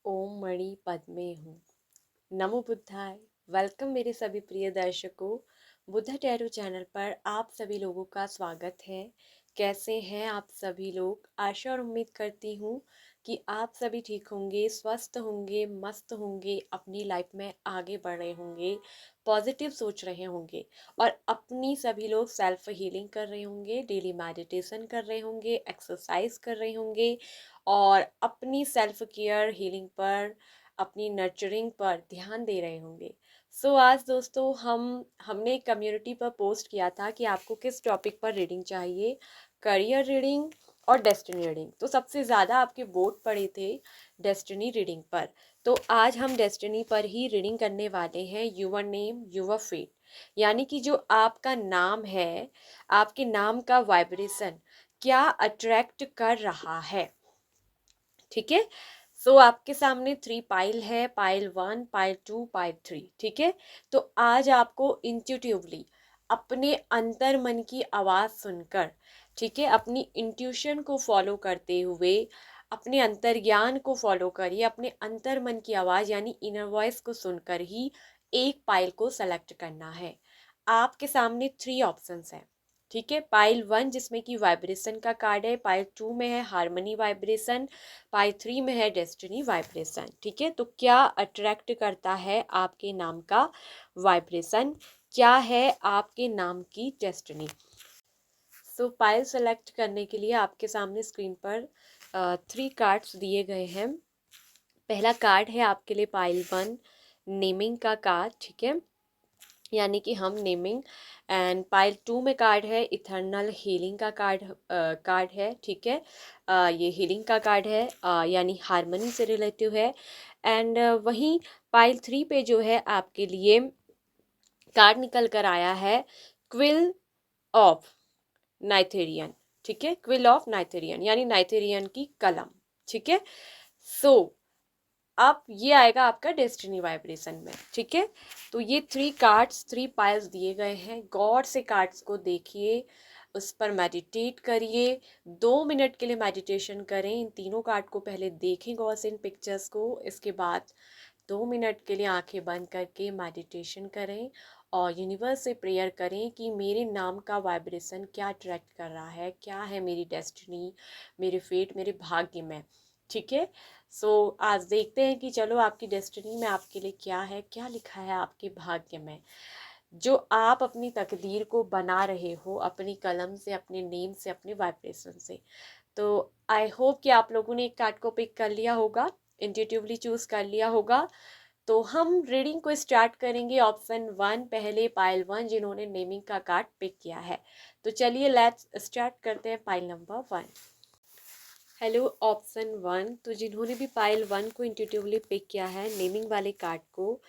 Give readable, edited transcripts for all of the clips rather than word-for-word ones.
ओम मणि पद्मे हूँ। नमो बुद्धाय। वेलकम मेरे सभी प्रिय दर्शकों। बुद्धा टैरो चैनल पर आप सभी लोगों का स्वागत है। कैसे हैं आप सभी लोग? आशा और उम्मीद करती हूँ कि आप सभी ठीक होंगे, स्वस्थ होंगे, मस्त होंगे, अपनी लाइफ में आगे बढ़ रहे होंगे, पॉजिटिव सोच रहे होंगे और अपनी सभी लोग सेल्फ हीलिंग कर रहे होंगे, डेली मेडिटेशन कर रहे होंगे, एक्सरसाइज कर रहे होंगे और अपनी सेल्फ केयर हीलिंग पर, अपनी नर्चरिंग पर ध्यान दे रहे होंगे। आज दोस्तों हमने एक कम्युनिटी पर पोस्ट किया था कि आपको किस टॉपिक पर रीडिंग चाहिए, करियर रीडिंग और डेस्टिनी रीडिंग। तो सबसे ज़्यादा आपके वोट पड़े थे डेस्टिनी रीडिंग पर। तो आज हम डेस्टिनी पर ही रीडिंग करने वाले हैं। यूअर नेम यूअर फेट, यानी कि जो आपका नाम है, आपके नाम का वाइब्रेशन क्या अट्रैक्ट कर रहा है। ठीक है। आपके सामने 3 पाइल है, पाइल 1, पाइल 2, पाइल 3। ठीक है। तो आज आपको इंट्यूटिवली अपने अंतर मन की आवाज़ सुनकर, ठीक है, अपनी इंट्यूशन को फॉलो करते हुए, अपने अंतर्ज्ञान को फॉलो करिए, अपने अंतर मन की आवाज़ यानी इनर वॉइस को सुनकर ही एक पाइल को सेलेक्ट करना है। आपके सामने 3 ऑप्शंस हैं। ठीक है। पाइल 1 जिसमें कि वाइब्रेशन का कार्ड है, पाइल 2 में है हार्मनी वाइब्रेशन, पाई 3 में है डेस्टिनी वाइब्रेशन। ठीक है। तो क्या अट्रैक्ट करता है आपके नाम का वाइब्रेशन, क्या है आपके नाम की डेस्टिनी। पाइल सेलेक्ट करने के लिए आपके सामने स्क्रीन पर 3 कार्ड्स दिए गए हैं। पहला कार्ड है आपके लिए पाइल 1, नेमिंग का कार्ड। ठीक है, यानी कि हम नेमिंग। एंड पाइल 2 में कार्ड है इथर्नल हीलिंग का कार्ड है। ठीक है, ये हीलिंग का कार्ड है, यानी हार्मनी से रिलेटिव है। एंड वहीं पाइल 3 पे जो है आपके लिए कार्ड निकल कर आया है क्विल ऑफ नाइथेरियन। ठीक है, क्विल ऑफ नाइथेरियन यानी नाइथेरियन की कलम। ठीक है। सो अब ये आएगा आपका डेस्टिनी वाइब्रेशन में। ठीक है। तो ये 3 कार्ड्स, 3 पाइल्स दिए गए हैं। गॉड से कार्ड्स को देखिए, उस पर मेडिटेट करिए। 2 मिनट के लिए मेडिटेशन करें। इन तीनों कार्ड को पहले देखें गॉड से इन पिक्चर्स को, इसके बाद 2 मिनट के लिए आंखें बंद करके मेडिटेशन करें और यूनिवर्स से प्रेयर करें कि मेरे नाम का वाइब्रेशन क्या अट्रैक्ट कर रहा है, क्या है मेरी डेस्टिनी, मेरे फेट, मेरे भाग्य में। ठीक है। आज देखते हैं कि चलो आपकी डेस्टिनी में आपके लिए क्या है, क्या लिखा है आपके भाग्य में, जो आप अपनी तकदीर को बना रहे हो अपनी कलम से, अपने नेम से, अपने वाइब्रेशन से। तो आई होप कि आप लोगों ने एक कार्ड को पिक कर लिया होगा, इंट्यूटिवली चूज कर लिया होगा। तो हम रीडिंग को स्टार्ट करेंगे ऑप्शन 1, पहले पाइल 1 जिन्होंने नेमिंग का कार्ड पिक किया है। तो चलिए लेट्स स्टार्ट करते हैं पाइल नंबर 1। हेलो ऑप्शन 1, तो जिन्होंने भी पाइल 1 को इंट्यूटिवली पिक किया है, नेमिंग वाले कार्ड को,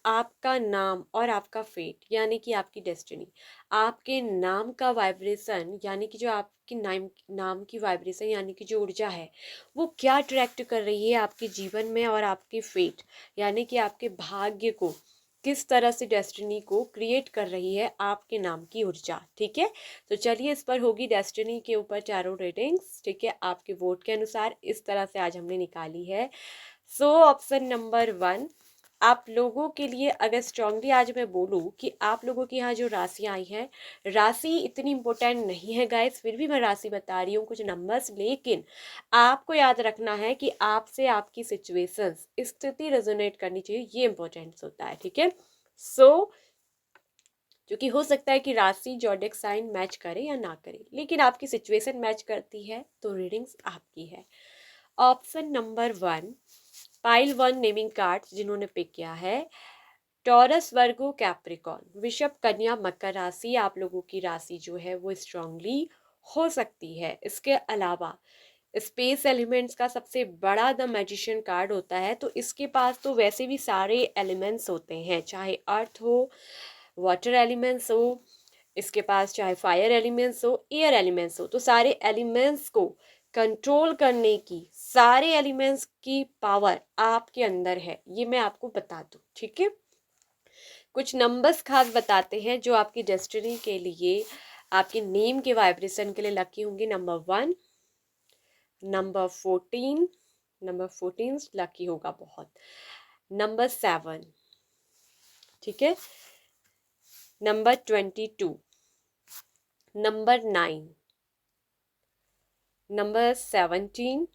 आपका नाम और आपका फेट यानी कि आपकी डेस्टिनी, आपके नाम का वाइब्रेशन यानी कि जो आपकी नाम की वाइब्रेशन यानी कि जो ऊर्जा है, वो क्या अट्रैक्ट कर रही है आपके जीवन में, और आपके फेट यानी कि आपके भाग्य को किस तरह से, डेस्टिनी को क्रिएट कर रही है आपके नाम की ऊर्जा। ठीक है। तो चलिए इस पर होगी डेस्टिनी के ऊपर टैरो रीडिंग्स। ठीक है, आपके वोट के अनुसार इस तरह से आज हमने निकाली है। ऑप्शन नंबर 1, आप लोगों के लिए अगर स्ट्रांगली आज मैं बोलूँ कि आप लोगों की यहाँ जो राशि आई है, राशि इतनी इंपॉर्टेंट नहीं है गाइस, फिर भी मैं राशि बता रही हूँ, कुछ नंबर्स। लेकिन आपको याद रखना है कि आपसे आपकी सिचुएशंस, स्थिति रेजोनेट करनी चाहिए, ये इंपॉर्टेंट होता है। ठीक है। क्योंकि हो सकता है कि राशि जॉडिक साइन मैच करे या ना करे, लेकिन आपकी सिचुएशन मैच करती है तो रीडिंग्स आपकी है। Option number 1, pile 1 naming cards जिन्होंने पिक किया है, टॉरस, वर्गो, कैप्रिकॉर्न, वृषभ, कन्या, मकर राशि आप लोगों की राशि जो है वो स्ट्रांगली हो सकती है। इसके अलावा स्पेस एलिमेंट्स का सबसे बड़ा द मैजिशियन कार्ड होता है, तो इसके पास तो वैसे भी सारे एलिमेंट्स होते हैं, चाहे अर्थ हो, वाटर एलिमेंट्स हो, इसके पास चाहे फायर एलिमेंट्स हो, एयर एलिमेंट्स हो, तो सारे एलिमेंट्स को कंट्रोल करने की, सारे एलिमेंट्स की पावर आपके अंदर है, ये मैं आपको बता दूं। ठीक है। कुछ नंबर्स खास बताते हैं जो आपकी डेस्टिनी के लिए, आपके नेम के वाइब्रेशन के लिए लकी होंगे। नंबर 1, नंबर 14, नंबर 14 लकी होगा बहुत। नंबर 7, ठीक है, number 22, number 9, number 17,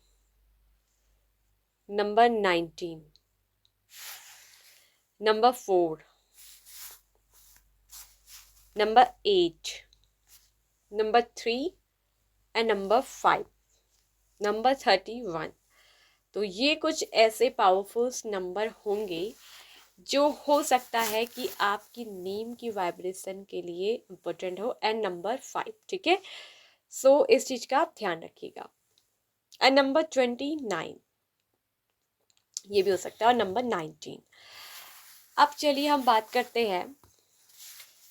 number 19, number 4, number 8, number 3 and number 5, number 31। तो ये कुछ ऐसे पावरफुल्स नंबर होंगे जो हो सकता है कि आपकी नेम की वाइब्रेशन के लिए इम्पोर्टेंट हो। एंड नंबर 5, ठीक है, सो इस चीज का आप ध्यान रखिएगा। एंड नंबर 29 ये भी हो सकता है, और नंबर 19। अब चलिए हम बात करते हैं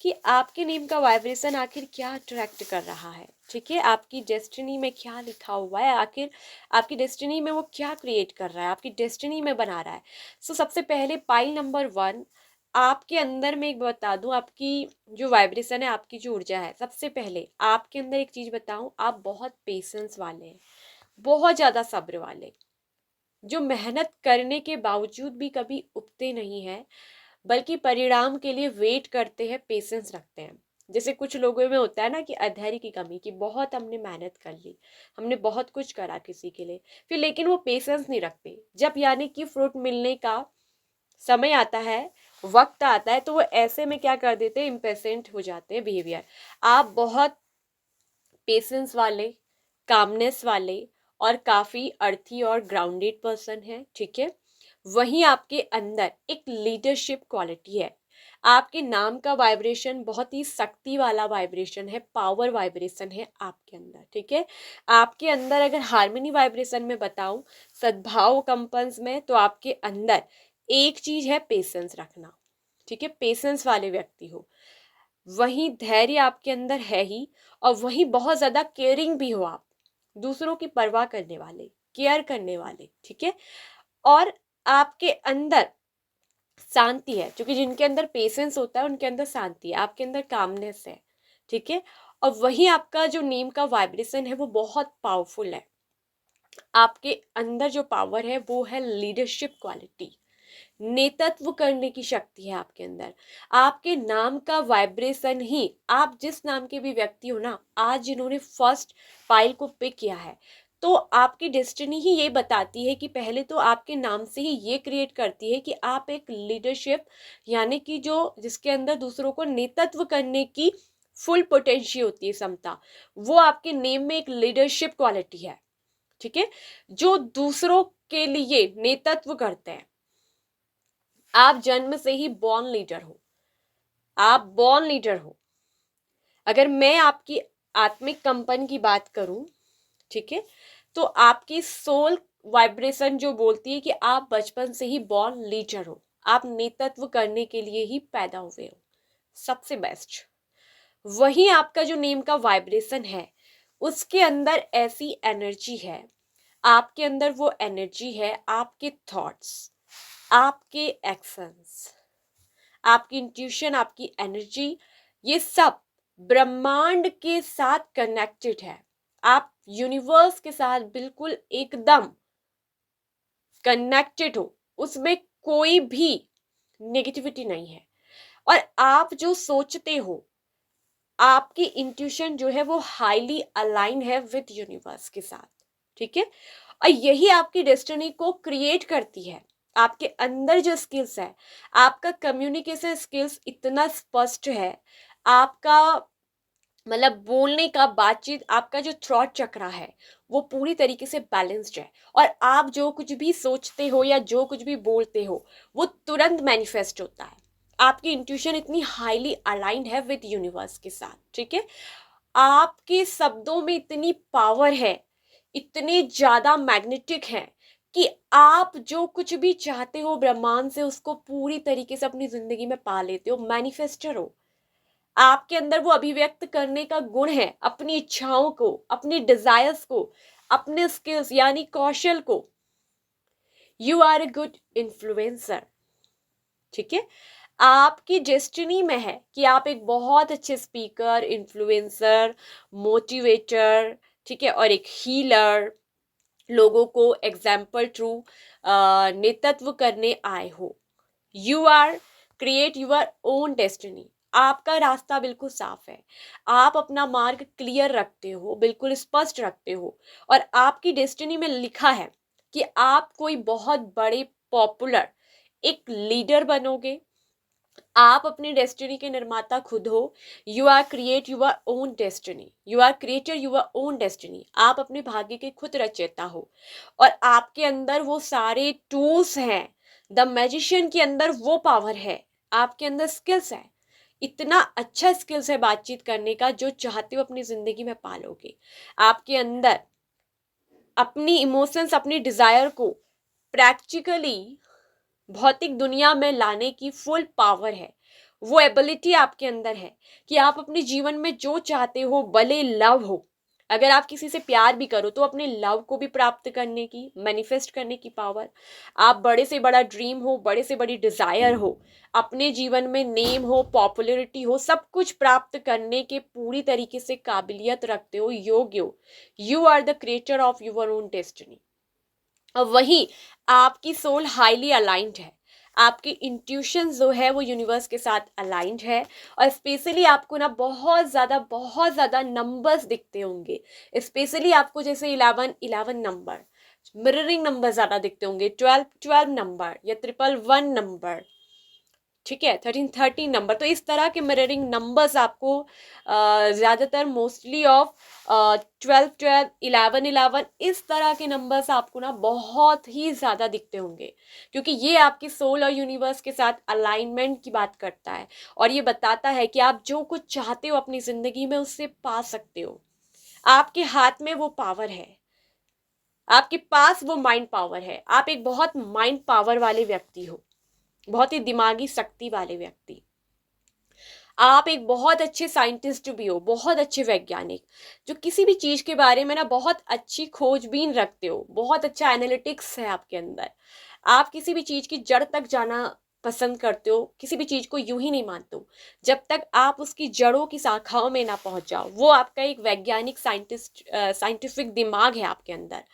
कि आपके नेम का वाइब्रेशन आखिर क्या अट्रैक्ट कर रहा है, ठीक है, आपकी डेस्टिनी में क्या लिखा हुआ है, आखिर आपकी डेस्टिनी में वो क्या क्रिएट कर रहा है, आपकी डेस्टिनी में बना रहा है। सो सबसे पहले पाइल नंबर 1, आपके अंदर में एक बता दूं, आपकी जो वाइब्रेशन है, आपकी जो ऊर्जा है, सबसे पहले आपके अंदर एक चीज बताऊं, आप बहुत पेशेंस वाले हैं, बहुत ज्यादा सब्र वाले, जो मेहनत करने के बावजूद भी कभी उबते नहीं है, बल्कि परिणाम के लिए वेट करते हैं, पेशेंस रखते हैं। जैसे कुछ लोगों में होता है ना कि अधैर्य की कमी, कि बहुत हमने मेहनत कर ली, हमने बहुत कुछ करा किसी के लिए, फिर लेकिन वो पेशेंस नहीं रखते, जब यानी कि फ्रूट मिलने का समय आता है, वक्त आता है, तो वो ऐसे में क्या कर देते हैं, इम्पेशेंट हो जाते हैं बिहेवियर। आप बहुत पेशेंस वाले, कामनेस वाले और काफ़ी अर्थी और ग्राउंडेड पर्सन है, ठीक है। वहीं आपके अंदर एक लीडरशिप क्वालिटी है, आपके नाम का वाइब्रेशन बहुत ही शक्ति वाला वाइब्रेशन है, पावर वाइब्रेशन है आपके अंदर, ठीक है। आपके अंदर अगर हार्मनी वाइब्रेशन में बताऊं, सद्भाव कंपन्स में, तो आपके अंदर एक चीज है पेशेंस रखना, ठीक है, पेशेंस वाले व्यक्ति हो। वहीं धैर्य आपके अंदर है ही, और वहीं बहुत ज्यादा केयरिंग भी हो आप, दूसरों की परवाह करने वाले, केयर करने वाले, ठीक है। और आपके अंदर शांति है, क्योंकि जिनके अंदर पेशेंस होता है उनके अंदर शांति है, आपके अंदर कामनेस है, ठीक है। और वही आपका जो नेम का वाइब्रेशन है वो बहुत पावरफुल है। आपके अंदर जो पावर है वो है लीडरशिप क्वालिटी, नेतृत्व करने की शक्ति है आपके अंदर। आपके नाम का वाइब्रेशन ही, आप जिस नाम के भी व्यक्ति हो ना, आज जिन्होंने फर्स्ट फाइल को पिक किया है, तो आपकी डेस्टिनी ही ये बताती है कि पहले तो आपके नाम से ही ये क्रिएट करती है कि आप एक लीडरशिप, यानी कि जो जिसके अंदर दूसरों को नेतृत्व करने की फुल पोटेंशियल होती है, क्षमता, वो आपके नेम में एक लीडरशिप क्वालिटी है, ठीक है, जो दूसरों के लिए नेतृत्व करते हैं। आप जन्म से ही बॉर्न लीडर हो, आप बॉर्न लीडर हो। अगर मैं आपकी आत्मिक कंपन की बात करूं, ठीक है, तो आपकी सोल वाइब्रेशन जो बोलती है कि आप बचपन से ही बॉर्न लीडर हो, आप नेतृत्व करने के लिए ही पैदा हुए हो, सबसे बेस्ट। वही आपका जो नेम का वाइब्रेशन है, उसके अंदर ऐसी एनर्जी है, आपके अंदर वो एनर्जी है, आपके थॉट्स, आपके एक्शंस, आपकी इंट्यूशन, आपकी एनर्जी, ये सब ब्रह्मांड के साथ कनेक्टेड है। आप यूनिवर्स के साथ बिल्कुल एकदम कनेक्टेड हो, उसमें कोई भी नेगेटिविटी नहीं है। और आप जो सोचते हो, आपकी इंट्यूशन जो है वो हाईली अलाइन है विद यूनिवर्स के साथ, ठीक है। और यही आपकी डेस्टिनी को क्रिएट करती है। आपके अंदर जो स्किल्स है, आपका कम्युनिकेशन स्किल्स इतना स्पष्ट है, आपका मतलब बोलने का, बातचीत, आपका जो थ्रॉट चक्रा है वो पूरी तरीके से बैलेंस्ड है, और आप जो कुछ भी सोचते हो या जो कुछ भी बोलते हो वो तुरंत मैनिफेस्ट होता है। आपकी इंट्यूशन इतनी हाईली अलाइंड है विद यूनिवर्स के साथ, ठीक है। आपके शब्दों में इतनी पावर है, इतने ज्यादा मैग्नेटिक है, कि आप जो कुछ भी चाहते हो ब्रह्मांड से, उसको पूरी तरीके से अपनी जिंदगी में पा लेते हो, मैनिफेस्टर हो। आपके अंदर वो अभिव्यक्त करने का गुण है, अपनी इच्छाओं को, अपनी डिजायर्स को, अपने स्किल्स यानी कौशल को। You are a good influencer, ठीक है। आपकी डेस्टिनी में है कि आप एक बहुत अच्छे स्पीकर, इन्फ्लुएंसर, मोटिवेटर, ठीक है, और एक हीलर, लोगों को एग्जाम्पल थ्रू नेतृत्व करने आए हो। You are create your own destiny. आपका रास्ता बिल्कुल साफ है, आप अपना मार्ग क्लियर रखते हो, बिल्कुल स्पष्ट रखते हो, और आपकी डेस्टिनी में लिखा है कि आप कोई बहुत बड़े पॉपुलर एक लीडर बनोगे। आप अपनी डेस्टिनी के निर्माता खुद हो। You are create your own destiny, you are creator your own destiny. आप अपने भाग्य के खुद रचयिता हो, और आपके अंदर वो सारे टूल्स हैं। द मैजिशियन के अंदर वो पावर है, आपके अंदर स्किल्स है, इतना अच्छा स्किल्स है बातचीत करने का, जो चाहते हो अपनी जिंदगी में पालोगे। आपके अंदर अपनी इमोशंस, अपनी डिजायर को प्रैक्टिकली भौतिक दुनिया में लाने की फुल पावर है। वो एबिलिटी आपके अंदर है कि आप अपने जीवन में जो चाहते हो, भले लव हो, अगर आप किसी से प्यार भी करो तो अपने लव को भी प्राप्त करने की, मैनिफेस्ट करने की पावर। आप बड़े से बड़ा ड्रीम हो, बड़े से बड़ी डिजायर हो, अपने जीवन में नेम हो, पॉपुलैरिटी हो, सब कुछ प्राप्त करने के पूरी तरीके से काबिलियत रखते हो, योग्य हो। You are the creator of your own destiny. और वहीं आपकी सोल हाईली अलाइंड है, आपकी इंट्यूशन जो है वो यूनिवर्स के साथ अलाइंड है। और स्पेशली आपको ना बहुत ज़्यादा नंबर्स दिखते होंगे। स्पेशली आपको जैसे 11 नंबर, मिररिंग नंबर ज़्यादा दिखते होंगे, 12 नंबर या 111 नंबर, ठीक है, 13 नंबर। तो इस तरह के मिररिंग नंबर्स आपको ज़्यादातर मोस्टली ऑफ 12 इस तरह के नंबर्स आपको ना बहुत ही ज़्यादा दिखते होंगे, क्योंकि ये आपकी सोल और यूनिवर्स के साथ अलाइनमेंट की बात करता है, और ये बताता है कि आप जो कुछ चाहते हो अपनी ज़िंदगी में उससे पा सकते हो। आपके हाथ में वो पावर है, आपके पास वो माइंड पावर है। आप एक बहुत माइंड पावर वाले व्यक्ति हो, बहुत ही दिमागी शक्ति वाले व्यक्ति। आप एक बहुत अच्छे साइंटिस्ट भी हो, बहुत अच्छे वैज्ञानिक, जो किसी भी चीज के बारे में ना बहुत अच्छी खोजबीन रखते हो, बहुत अच्छा एनालिटिक्स है आपके अंदर। आप किसी भी चीज की जड़ तक जाना पसंद करते हो, किसी भी चीज को यूं ही नहीं मानते हो जब तक आप उसकी जड़ों की शाखाओं में ना पहुंच जाओ। वो आपका एक वैज्ञानिक साइंटिफिक दिमाग है आपके अंदर।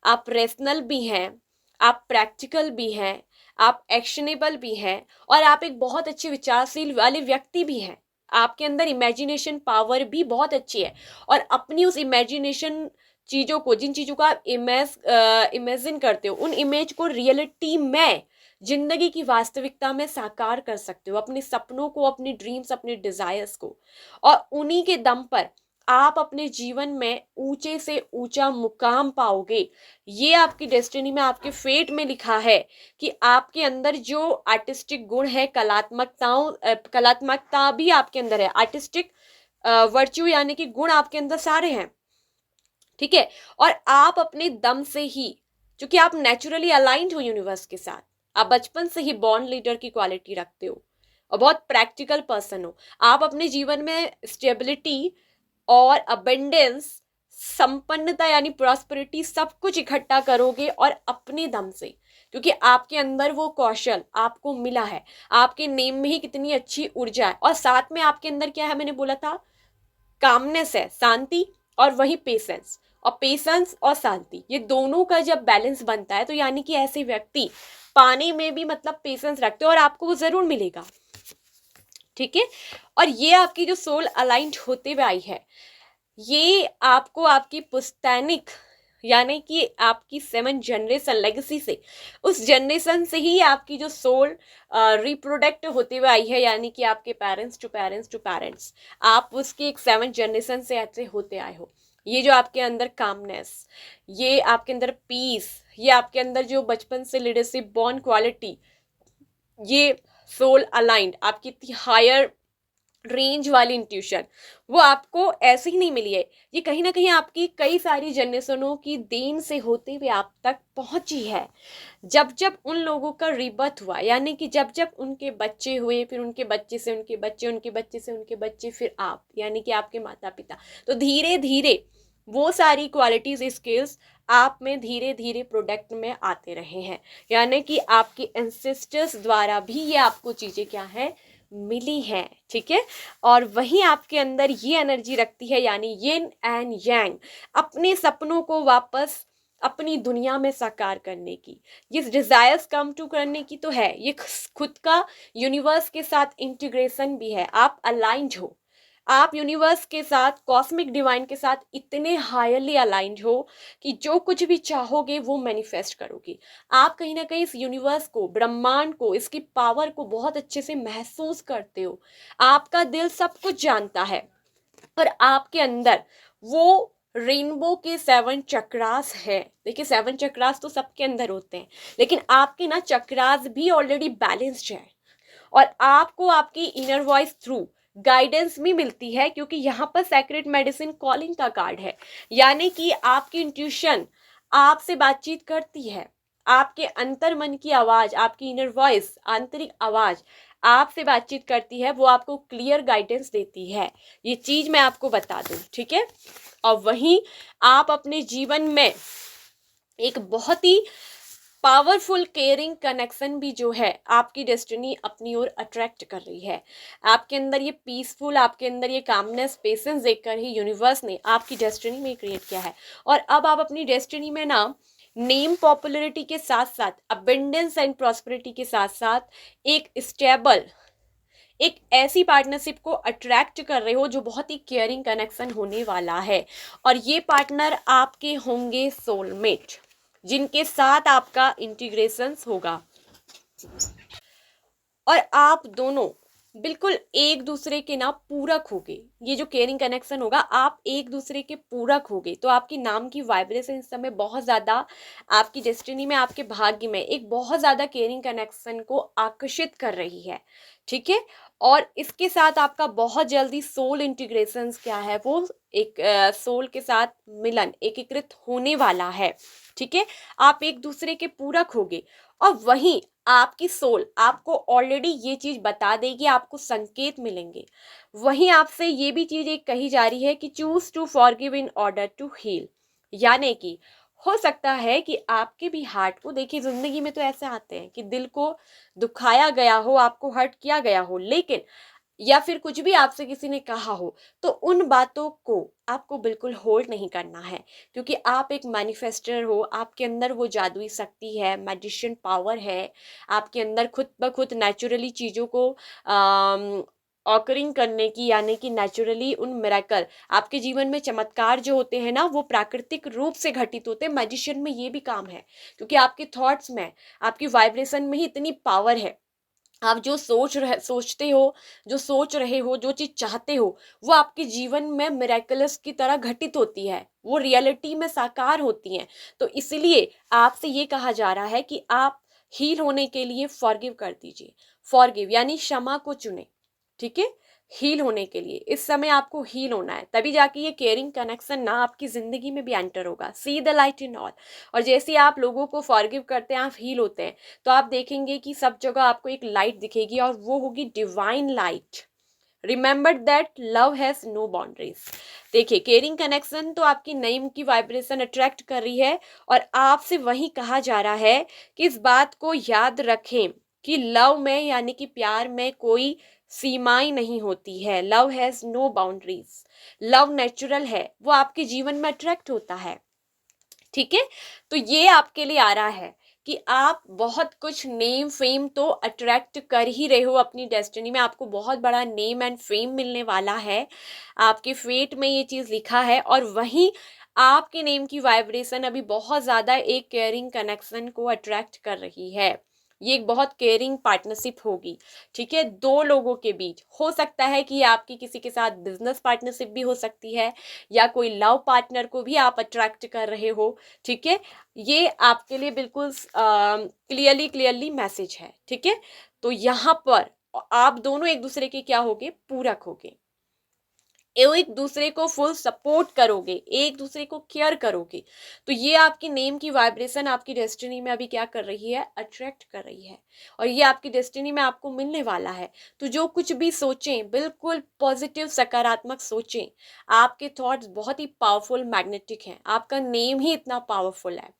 आप रेशनल भी हैं, आप प्रैक्टिकल भी हैं, आप एक्शनेबल भी हैं, और आप एक बहुत अच्छे विचारशील वाले व्यक्ति भी हैं। आपके अंदर इमेजिनेशन पावर भी बहुत अच्छी है, और अपनी उस इमेजिनेशन चीज़ों को, जिन चीज़ों को आप इमेजिन करते हो, उन इमेज को रियलिटी में, जिंदगी की वास्तविकता में साकार कर सकते हो, अपने सपनों को, अपनी ड्रीम्स, अपने डिजायर्स को। और उन्हीं के दम पर आप अपने जीवन में ऊंचे से ऊंचा मुकाम पाओगे। ये आपकी डेस्टिनी में, आपके फेट में लिखा है कि आपके अंदर जो आर्टिस्टिक गुण है, कलात्मकता भी आपके अंदर है, आर्टिस्टिक वर्च्यू यानी कि गुण आपके अंदर सारे हैं, ठीक है। और आप अपने दम से ही, क्योंकि आप नेचुरली अलाइंड हो यूनिवर्स के साथ, आप बचपन से ही बॉर्न लीडर की क्वालिटी रखते हो और बहुत प्रैक्टिकल पर्सन हो। आप अपने जीवन में स्टेबिलिटी और अबेंडेंस, संपन्नता यानी प्रॉस्पेरिटी, सब कुछ इकट्ठा करोगे, और अपने दम से, क्योंकि आपके अंदर वो कौशल आपको मिला है। आपके नेम में ही कितनी अच्छी ऊर्जा है, और साथ में आपके अंदर क्या है, मैंने बोला था, कामनेस है, शांति, और वही पेशेंस। और पेशेंस और शांति, ये दोनों का जब बैलेंस बनता है, तो यानी कि ऐसे व्यक्ति पाने में भी मतलब पेशेंस रखते हो, और आपको वो जरूर मिलेगा, ठीक है। और ये आपकी जो सोल अलाइंड होते हुए आई है, ये आपको आपकी पुश्तैनिक यानी कि आपकी 7 जनरेशन लेगेसी से, उस जनरेशन से ही आपकी जो सोल रिप्रोडक्ट होते हुए आई है, यानी कि आपके parents to parents to parents, आप उसकी एक 7 जनरेशन से ऐसे होते आए हो। ये जो आपके अंदर कामनेस, ये आपके अंदर पीस, ये आपके अंदर जो बचपन से लीडरशिप बॉर्न क्वालिटी, ये सोल अलाइंड, आपकी इतनी हायर रेंज वाली इंट्यूशन, वो आपको ऐसे ही नहीं मिली है। ये कहीं ना कहीं आपकी कई सारी जनरेशनों की देन से होते हुए आप तक पहुंची है। जब जब उन लोगों का रिबर्थ हुआ, यानी कि जब जब उनके बच्चे हुए, फिर उनके बच्चे से उनके बच्चे, उनके बच्चे से उनके बच्चे, फिर आप, यानी कि आपके माता पिता, तो धीरे धीरे वो सारी क्वालिटीज, स्किल्स आप में धीरे धीरे प्रोडक्ट में आते रहे हैं। यानी कि आपके एंसेस्टर्स द्वारा भी ये आपको चीज़ें क्या है, मिली है, ठीक है। और वहीं आपके अंदर ये एनर्जी रखती है, यानी यिन एंड यांग, अपने सपनों को वापस अपनी दुनिया में साकार करने की, ये डिजायर्स कम टू करने की तो है, ये खुद का यूनिवर्स के साथ इंटीग्रेशन भी है। आप अलाइंड हो, आप यूनिवर्स के साथ, कॉस्मिक डिवाइन के साथ इतने हायरली अलाइंड हो कि जो कुछ भी चाहोगे वो मैनिफेस्ट करोगे। आप कहीं ना कहीं इस यूनिवर्स को, ब्रह्मांड को, इसकी पावर को बहुत अच्छे से महसूस करते हो। आपका दिल सब कुछ जानता है और आपके अंदर वो रेनबो के 7 चक्रास है। देखिए 7 चक्रास तो सबके अंदर होते हैं, लेकिन आपके ना चक्रास भी ऑलरेडी बैलेंस्ड है और आपको आपकी इनर वॉइस थ्रू गाइडेंस भी मिलती है, क्योंकि यहाँ पर सेक्रेट मेडिसिन कॉलिंग का कार्ड है। यानी कि आपकी इंट्यूशन आपसे बातचीत करती है, आपके अंतर मन की आवाज, आपकी इनर वॉइस, आंतरिक आवाज आपसे बातचीत करती है, वो आपको क्लियर गाइडेंस देती है। ये चीज मैं आपको बता दूं, ठीक है। और वहीं आप अपने जीवन में एक बहुत ही पावरफुल केयरिंग कनेक्शन भी जो है आपकी डेस्टिनी अपनी ओर अट्रैक्ट कर रही है। आपके अंदर ये पीसफुल, आपके अंदर ये कामनेस, पेशेंस देखकर ही यूनिवर्स ने आपकी डेस्टिनी में क्रिएट किया है। और अब आप अपनी डेस्टिनी में ना नेम, पॉपुलैरिटी के साथ साथ अबेंडेंस एंड प्रॉस्पेरिटी के साथ साथ एक स्टेबल, एक ऐसी पार्टनरशिप को अट्रैक्ट कर रहे हो जो बहुत ही केयरिंग कनेक्शन होने वाला है। और ये पार्टनर आपके होंगे सोलमेट, जिनके साथ आपका इंटीग्रेशन होगा और आप दोनों बिल्कुल एक दूसरे के ना पूरक होगे। ये जो केयरिंग कनेक्शन होगा, आप एक दूसरे के पूरक होगे, तो आपकी नाम की वाइब्रेशन इस समय बहुत ज़्यादा आपकी डेस्टिनी में, आपके भाग्य में एक बहुत ज़्यादा केयरिंग कनेक्शन को आकर्षित कर रही है, ठीक है। और इसके साथ आपका बहुत जल्दी सोल इंटीग्रेशन क्या है, वो एक सोल के साथ मिलन, एकीकृत होने वाला है, ठीक है। आप एक दूसरे के पूरक होगे और वहीं आपकी सोल आपको ऑलरेडी ये चीज बता देगी, आपको संकेत मिलेंगे। वहीं आपसे ये भी चीज एक कही जा रही है कि choose to forgive in order to heal. यानी कि हो सकता है कि आपके भी हार्ट को, देखिए जिंदगी में तो ऐसे आते हैं कि दिल को दुखाया गया हो, आपको हर्ट किया गया हो, लेकिन या फिर कुछ भी आपसे किसी ने कहा हो, तो उन बातों को आपको बिल्कुल होल्ड नहीं करना है, क्योंकि आप एक मैनिफेस्टर हो। आपके अंदर वो जादुई शक्ति है, मैजिशियन पावर है आपके अंदर, खुद ब खुद नेचुरली चीज़ों को ऑकरिंग करने की, यानी कि नेचुरली उन मिरेकल, आपके जीवन में चमत्कार जो होते हैं ना, वो प्राकृतिक रूप से घटित होते हैं। मैजिशियन में ये भी काम है, क्योंकि आपके थॉट्स में, आपकी वाइब्रेशन में ही इतनी पावर है। आप जो सोचते हो, जो सोच रहे हो, जो चीज चाहते हो, वो आपके जीवन में मिरेकलस की तरह घटित होती है, वो रियलिटी में साकार होती हैं। तो इसलिए आपसे ये कहा जा रहा है कि आप हील होने के लिए फॉरगिव कर दीजिए। फॉरगिव यानी क्षमा को चुने, ठीक है। हील होने के लिए इस समय आपको हील होना है, तभी जाके ये केयरिंग कनेक्शन ना आपकी जिंदगी में भी एंटर होगा। See the light in all. और जैसे आप लोगों को फॉरगिव करते हैं, आप हील होते हैं, तो आप देखेंगे कि सब जगह आपको एक लाइट दिखेगी और वो होगी divine light. Remember that love has no boundaries. देखिए केयरिंग कनेक्शन तो आपकी नेम की वाइब्रेशन अट्रैक्ट कर रही है और आपसे वही कहा जा रहा है कि इस बात को याद रखें कि लव में, यानी कि प्यार में, कोई सीमाएं नहीं होती है। Love has no boundaries. Love natural है, वो आपके जीवन में अट्रैक्ट होता है, ठीक है। तो ये आपके लिए आ रहा है कि आप बहुत कुछ नेम फेम तो अट्रैक्ट कर ही रहे हो अपनी डेस्टिनी में। आपको बहुत बड़ा नेम एंड फेम मिलने वाला है, आपके फेट में ये चीज़ लिखा है। और वहीं आपके नेम की वाइब्रेशन अभी बहुत ज़्यादा एक केयरिंग कनेक्शन को अट्रैक्ट कर रही है। ये एक बहुत केयरिंग पार्टनरशिप होगी, ठीक है, दो लोगों के बीच। हो सकता है कि आपकी किसी के साथ बिजनेस पार्टनरशिप भी हो सकती है, या कोई लव पार्टनर को भी आप अट्रैक्ट कर रहे हो, ठीक है। ये आपके लिए बिल्कुल क्लियरली क्लियरली मैसेज है, ठीक है। तो यहाँ पर आप दोनों एक दूसरे के क्या होगे, पूरक होगे, एक दूसरे को फुल सपोर्ट करोगे, एक दूसरे को केयर करोगे। तो ये आपकी नेम की वाइब्रेशन आपकी डेस्टिनी में अभी क्या कर रही है, अट्रैक्ट कर रही है, और ये आपकी डेस्टिनी में आपको मिलने वाला है। तो जो कुछ भी सोचें बिल्कुल पॉजिटिव, सकारात्मक सोचें। आपके थॉट्स बहुत ही पावरफुल, मैग्नेटिक हैं, आपका नेम ही इतना पावरफुल है।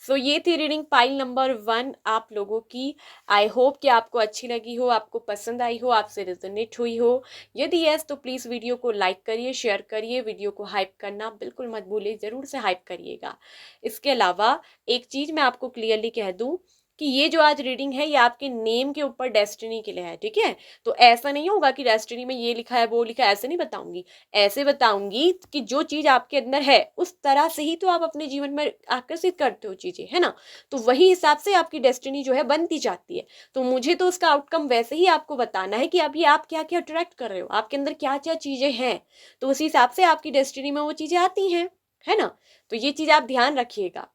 सो ये थी रीडिंग पाइल नंबर 1 आप लोगों की। आई होप कि आपको अच्छी लगी हो, आपको पसंद आई हो, आपसे रिजोनेट हुई हो। यदि यस तो प्लीज़ वीडियो को लाइक करिए, शेयर करिए, वीडियो को हाइप करना बिल्कुल मत भूलिए, ज़रूर से हाइप करिएगा। इसके अलावा एक चीज़ मैं आपको क्लियरली कह दूँ कि ये जो आज रीडिंग है ये आपके नेम के ऊपर डेस्टिनी के लिए है, ठीक है। तो ऐसा नहीं होगा कि डेस्टिनी में ये लिखा है वो लिखा है, ऐसे नहीं बताऊंगी। ऐसे बताऊंगी कि जो चीज आपके अंदर है उस तरह से ही तो आप अपने जीवन में आकर्षित करते हो चीजें, है ना। तो वही हिसाब से आपकी डेस्टिनी जो है बनती जाती है। तो मुझे तो उसका आउटकम वैसे ही आपको बताना है कि अभी आप क्या क्या अट्रैक्ट कर रहे हो, आपके अंदर क्या क्या चीजें हैं, तो उसी हिसाब से आपकी डेस्टिनी में वो चीजें आती हैं, है ना। तो ये चीज आप ध्यान रखिएगा।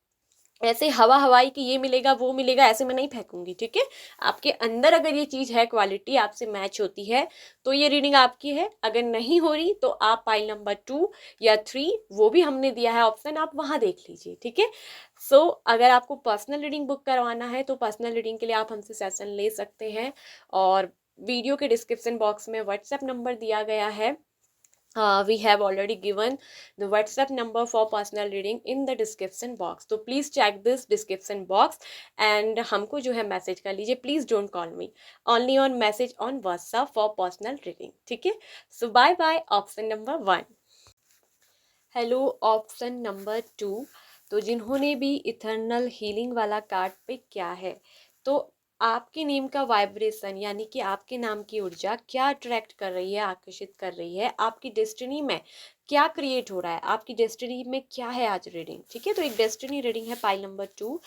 ऐसे हवा हवाई कि ये मिलेगा वो मिलेगा ऐसे मैं नहीं फेंकूंगी, ठीक है। आपके अंदर अगर ये चीज है, क्वालिटी आपसे मैच होती है, तो ये रीडिंग आपकी है। अगर नहीं हो रही तो आप पाइल नंबर 2 या 3, वो भी हमने दिया है ऑप्शन, आप वहां देख लीजिए, ठीक है। सो अगर आपको पर्सनल रीडिंग बुक करवाना है तो पर्सनल रीडिंग के लिए आप हमसे सेशन ले सकते हैं। और वीडियो के डिस्क्रिप्शन बॉक्स में व्हाट्सएप नंबर दिया गया है। We have already given the WhatsApp number for personal reading in the description box. So please check this description box and हमको जो है मैसेज कर लीजिए. Please don't call me. Only on message on WhatsApp for personal reading. ठीक है? So bye bye. Option number 1. Hello option number 2। तो जिन्होंने भी इथर्नल हीलिंग वाला कार्ड पिक किया है, तो आपके नेम का वाइब्रेशन यानी कि आपके नाम की ऊर्जा क्या अट्रैक्ट कर रही है, आकर्षित कर रही है, आपकी डेस्टिनी में क्या क्रिएट हो रहा है, आपकी डेस्टिनी में क्या है आज रीडिंग, ठीक है। तो एक डेस्टिनी रीडिंग है पाइल नंबर 2।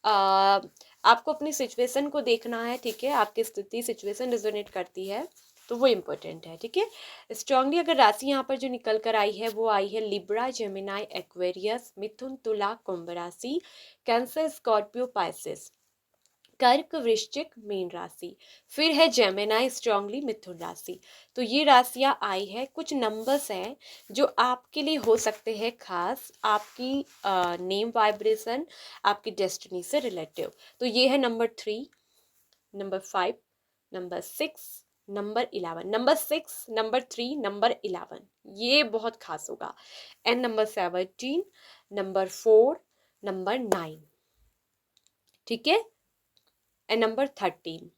आपको अपनी सिचुएशन को देखना है, ठीक है। आपकी स्थिति सिचुएशन रिजोनेट करती है तो वो इम्पोर्टेंट है, ठीक है। स्ट्रांगली अगर राशि यहाँ पर जो निकल कर आई है वो आई है लिब्रा, जेमिनाई, एक्वेरियस, मिथुन, तुला, कुंभ राशि, कैंसर, स्कॉर्पियो, पाइसेस, कर्क, वृश्चिक, मीन राशि, फिर है जेमिनाई, स्ट्रांगली, मिथुन राशि। तो ये राशियां आई है, कुछ नंबर्स हैं जो आपके लिए हो सकते हैं खास, आपकी नेम वाइब्रेशन, आपकी डेस्टिनी से रिलेटिव। तो ये है number 3, number 5, number 6, number 11, number 6, number 3, number 11, ये बहुत खास होगा। एंड नंबर 17, नंबर 4, नंबर 9, ठीक है। And number 13।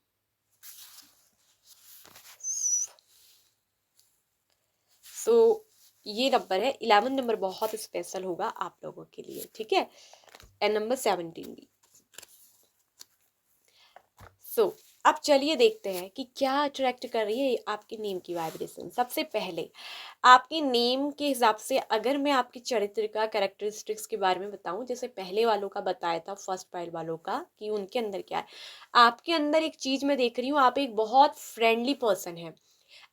सो ये नंबर है 11 नंबर बहुत स्पेशल होगा आप लोगों के लिए, ठीक है। एंड नंबर 17 भी। सो अब चलिए देखते हैं कि क्या अट्रैक्ट कर रही है आपके नेम की वाइब्रेशन। सबसे पहले आपके नेम के हिसाब से अगर मैं आपके चरित्र का, कैरेक्टरिस्टिक्स के बारे में बताऊं, जैसे पहले वालों का बताया था, फर्स्ट पाइल वालों का, कि उनके अंदर क्या है। आपके अंदर एक चीज मैं देख रही हूँ, आप एक बहुत फ्रेंडली पर्सन है।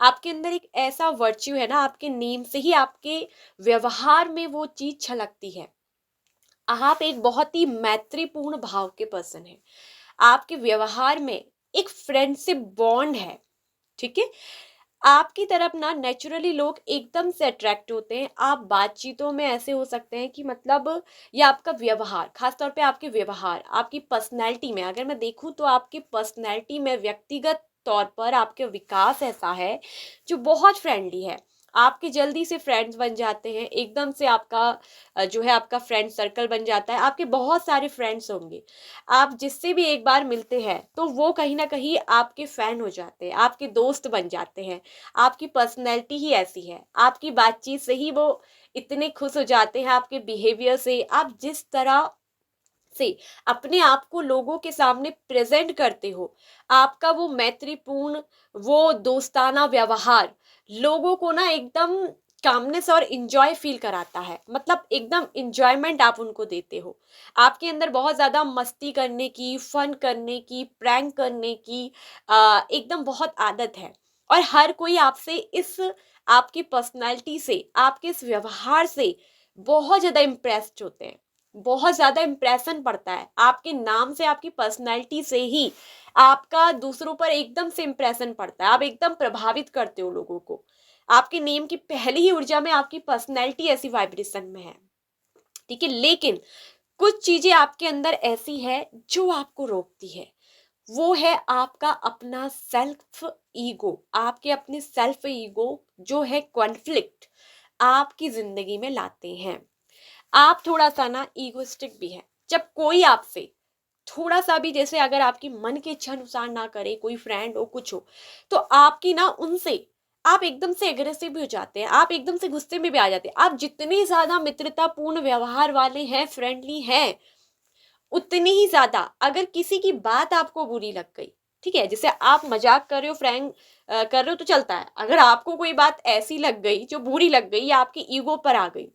आपके अंदर एक ऐसा वर्च्यू है ना, आपके नेम से ही आपके व्यवहार में वो चीज छलकती है। आप एक बहुत ही मैत्रीपूर्ण भाव के पर्सन हैं। आपके व्यवहार में एक फ्रेंडशिप बॉन्ड है, ठीक है। आपकी तरफ ना नेचुरली लोग एकदम से अट्रैक्ट होते हैं। आप बातचीतों में ऐसे हो सकते हैं कि मतलब, ये आपका व्यवहार, खास तौर पे आपके व्यवहार, आपकी पर्सनैलिटी में अगर मैं देखूं तो आपकी पर्सनैलिटी में व्यक्तिगत तौर पर आपके विकास ऐसा है जो बहुत फ्रेंडली है। आपके जल्दी से फ्रेंड्स बन जाते हैं, एकदम से आपका जो है आपका फ्रेंड सर्कल बन जाता है। आपके बहुत सारे फ्रेंड्स होंगे, आप जिससे भी एक बार मिलते हैं तो वो कहीं ना कहीं आपके फैन हो जाते हैं, आपके दोस्त बन जाते हैं। आपकी पर्सनैलिटी ही ऐसी है, आपकी बातचीत से ही वो इतने खुश हो जाते हैं, आपके बिहेवियर से, आप जिस तरह से अपने आप को लोगों के सामने प्रेजेंट करते हो, आपका वो मैत्रीपूर्ण, वो दोस्ताना व्यवहार लोगों को ना एकदम कामनेस और इंजॉय फील कराता है। मतलब एकदम इंजॉयमेंट आप उनको देते हो। आपके अंदर बहुत ज्यादा मस्ती करने की, फन करने की, प्रैंक करने की एकदम बहुत आदत है। और हर कोई आपसे इस आपकी पर्सनालिटी से, आपके इस व्यवहार से बहुत ज्यादा इम्प्रेस्ड होते हैं। बहुत ज्यादा इंप्रेशन पड़ता है आपके नाम से, आपकी पर्सनैलिटी से ही आपका दूसरों पर एकदम से इंप्रेशन पड़ता है। आप एकदम प्रभावित करते हो लोगों को। आपके नेम की पहली ही ऊर्जा में आपकी पर्सनैलिटी ऐसी वाइब्रेशन में है, ठीक है। लेकिन कुछ चीजें आपके अंदर ऐसी है जो आपको रोकती है। वो है आपका अपना सेल्फ ईगो, आपके अपने सेल्फ ईगो जो है कॉन्फ्लिक्ट आपकी जिंदगी में लाते हैं। आप थोड़ा सा ना ईगोइस्टिक भी है। जब कोई आपसे थोड़ा सा भी, जैसे अगर आपकी मन की इच्छा अनुसार ना करे, कोई फ्रेंड हो कुछ हो, तो आपकी ना उनसे आप एकदम से एग्रेसिव भी हो जाते हैं, आप एकदम से गुस्से में भी आ जाते हैं। आप जितनी ज्यादा मित्रतापूर्ण व्यवहार वाले हैं, फ्रेंडली हैं, उतनी ही ज्यादा अगर किसी की बात आपको बुरी लग गई, ठीक है, जैसे आप मजाक कर रहे हो, फ्रैंक कर रहे हो तो चलता है, अगर आपको कोई बात ऐसी लग गई जो बुरी लग गई या आपकी ईगो पर आ गई,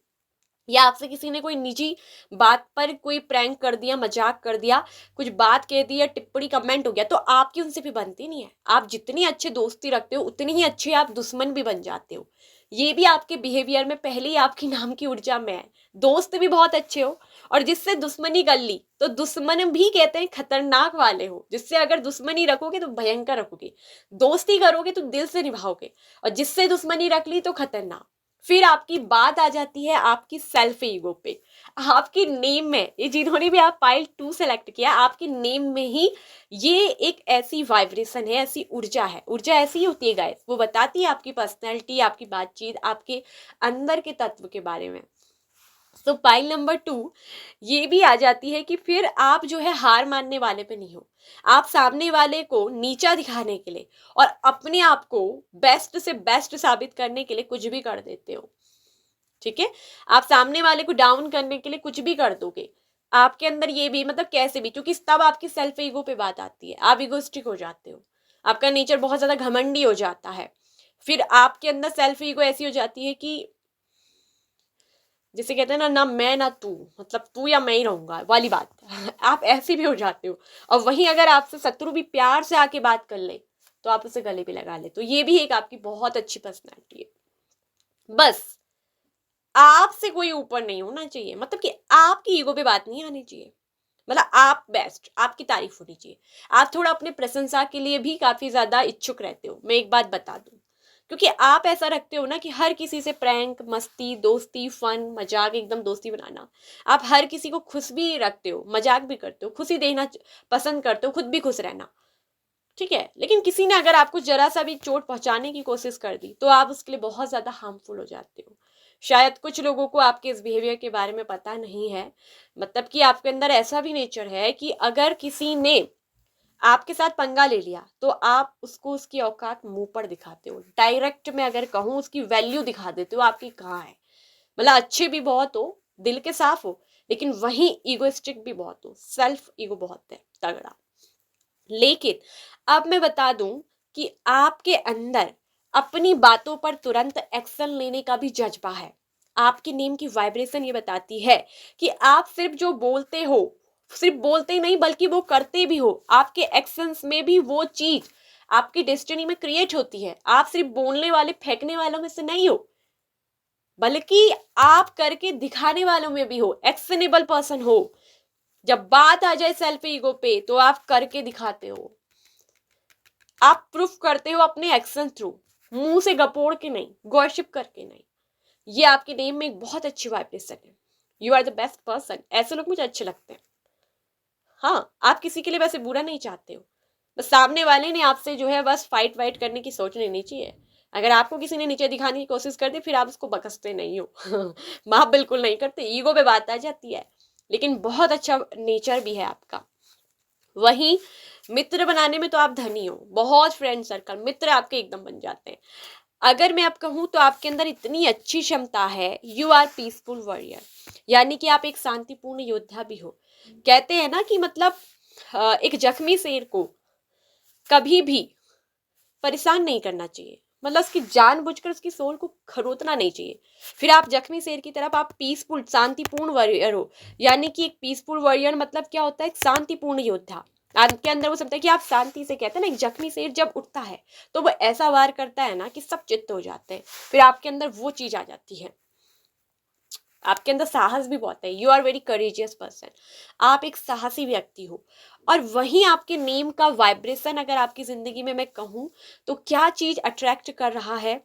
या आपसे किसी ने कोई निजी बात पर कोई प्रैंक कर दिया, मजाक कर दिया, कुछ बात कह दी या टिप्पणी कमेंट हो गया, तो आपकी उनसे भी बनती नहीं है। आप जितनी अच्छे दोस्ती रखते हो उतनी ही अच्छे आप दुश्मन भी बन जाते हो। ये भी आपके बिहेवियर में पहले ही आपकी नाम की ऊर्जा में है। दोस्त भी बहुत अच्छे हो और जिससे दुश्मनी कर ली तो दुश्मन भी कहते हैं खतरनाक वाले हो। जिससे अगर दुश्मनी रखोगे तो भयंकर रखोगे, दोस्ती करोगे तो दिल से निभाओगे, और जिससे दुश्मनी रख ली तो खतरनाक। फिर आपकी बात आ जाती है आपकी सेल्फ ईगो पे। आपकी नेम में, ये जिन्होंने भी आप पाइल 2 सेलेक्ट किया, आपकी नेम में ही ये एक ऐसी वाइब्रेशन है, ऐसी ऊर्जा है। ऊर्जा ऐसी ही होती है गाइस, वो बताती है आपकी पर्सनैलिटी, आपकी बातचीत, आपके अंदर के तत्व के बारे में। तो पाइल नंबर 2 ये भी आ जाती है कि फिर आप जो है हार मानने वाले पे नहीं हो। आप सामने वाले को नीचा दिखाने के लिए और अपने आप को बेस्ट से बेस्ट साबित करने के लिए कुछ भी कर देते हो, ठीक है। आप सामने वाले को डाउन करने के लिए कुछ भी कर दोगे। आपके अंदर ये भी, मतलब कैसे भी, क्योंकि तब आपकी सेल्फ ईगो पे बात आती है, आप इगोइस्टिक हो जाते हो, आपका नेचर बहुत ज्यादा घमंडी हो जाता है। फिर आपके अंदर सेल्फ ईगो ऐसी हो जाती है कि जिसे कहते हैं ना, ना मैं ना तू, मतलब तू या मैं ही रहूंगा वाली बात आप ऐसे भी हो जाते हो। और वहीं अगर आपसे शत्रु भी प्यार से आके बात कर ले तो आप उसे गले पे लगा ले। तो ये भी एक आपकी बहुत अच्छी पर्सनैलिटी है। बस आपसे कोई ऊपर नहीं होना चाहिए, मतलब कि आपकी ईगो पे बात नहीं आनी चाहिए। मतलब आप बेस्ट, आपकी तारीफ होनी चाहिए। आप थोड़ा अपने प्रशंसा के लिए भी काफी ज्यादा इच्छुक रहते हो, मैं एक बात बता दूं, क्योंकि आप ऐसा रखते हो ना कि हर किसी से प्रैंक, मस्ती, दोस्ती, फन, मजाक, एकदम दोस्ती बनाना। आप हर किसी को खुश भी रखते हो, मजाक भी करते हो, खुशी देना पसंद करते हो, खुद भी खुश रहना, ठीक है। लेकिन किसी ने अगर आपको जरा सा भी चोट पहुंचाने की कोशिश कर दी तो आप उसके लिए बहुत ज्यादा हार्मफुल हो जाते हो। शायद कुछ लोगों को आपके इस बिहेवियर के बारे में पता नहीं है, मतलब कि आपके अंदर ऐसा भी नेचर है कि अगर किसी ने आपके साथ पंगा ले लिया तो आप उसको उसकी औकात मुंह पर दिखाते हो, डायरेक्ट में अगर कहूँ उसकी वैल्यू दिखा देते हो आपकी कहाँ है। मतलब अच्छे भी बहुत हो, दिल के साफ हो, लेकिन वहीं ईगोइस्टिक भी बहुत हो, सेल्फ ईगो बहुत है तगड़ा। लेकिन अब मैं बता दूं कि आपके अंदर अपनी बातों पर तुरंत एक्शन लेने का भी जज्बा है। आपकी नेम की वाइब्रेशन ये बताती है कि आप सिर्फ जो बोलते हो, सिर्फ बोलते ही नहीं बल्कि वो करते भी हो। आपके एक्शंस में भी वो चीज आपकी डेस्टिनी में क्रिएट होती है। आप सिर्फ बोलने वाले, फेंकने वालों में से नहीं हो, बल्कि आप करके दिखाने वालों में भी हो, एक्शनेबल पर्सन हो। जब बात आ जाए सेल्फ ईगो पे तो आप करके दिखाते हो, आप प्रूफ करते हो अपने एक्शन थ्रू, मुंह से गपोड़ के नहीं, गॉसिप करके नहीं। ये आपके नेम में एक बहुत अच्छी वाइब्रेशन है। You are the best person, ऐसे लोग मुझे अच्छे लगते हैं। हाँ, आप किसी के लिए वैसे बुरा नहीं चाहते हो, बस सामने वाले ने आपसे जो है बस फाइट वाइट करने की सोच लेनी चाहिए। अगर आपको किसी ने नीचे दिखाने की कोशिश कर दी फिर आप उसको बकसते नहीं हो माफ बिल्कुल नहीं करते, ईगो पे बात आ जाती है। लेकिन बहुत अच्छा नेचर भी है आपका। वहीं मित्र बनाने में तो आप धनी हो, बहुत फ्रेंड सर्कल, मित्र आपके एकदम बन जाते हैं। अगर मैं आप कहूँ तो आपके अंदर इतनी अच्छी क्षमता है, यू आर पीसफुल वॉरियर, यानी कि आप एक शांतिपूर्ण योद्धा भी हो। कहते हैं ना कि मतलब एक जख्मी शेर को कभी भी परेशान नहीं करना चाहिए, मतलब उसकी जानबूझकर उसकी सोल को खरोचना नहीं चाहिए। फिर आप जख्मी शेर की तरफ आप पीसफुल, शांतिपूर्ण वॉरियर हो, यानी कि एक पीसफुल वॉरियर मतलब क्या होता है, एक शांतिपूर्ण योद्धा। आपके अंदर वो समझता है कि आप शांति से, कहते हैं ना एक जख्मी शेर जब उठता है तो वो ऐसा वार करता है ना कि सब चित्त हो जाते हैं। फिर आपके अंदर वो चीज आ जाती है, आपके अंदर साहस भी बहुत है। You are very courageous person, आप एक साहसी व्यक्ति हो। और वहीं आपके नेम का वाइब्रेशन अगर आपकी जिंदगी में मैं कहूँ तो क्या चीज अट्रैक्ट कर रहा है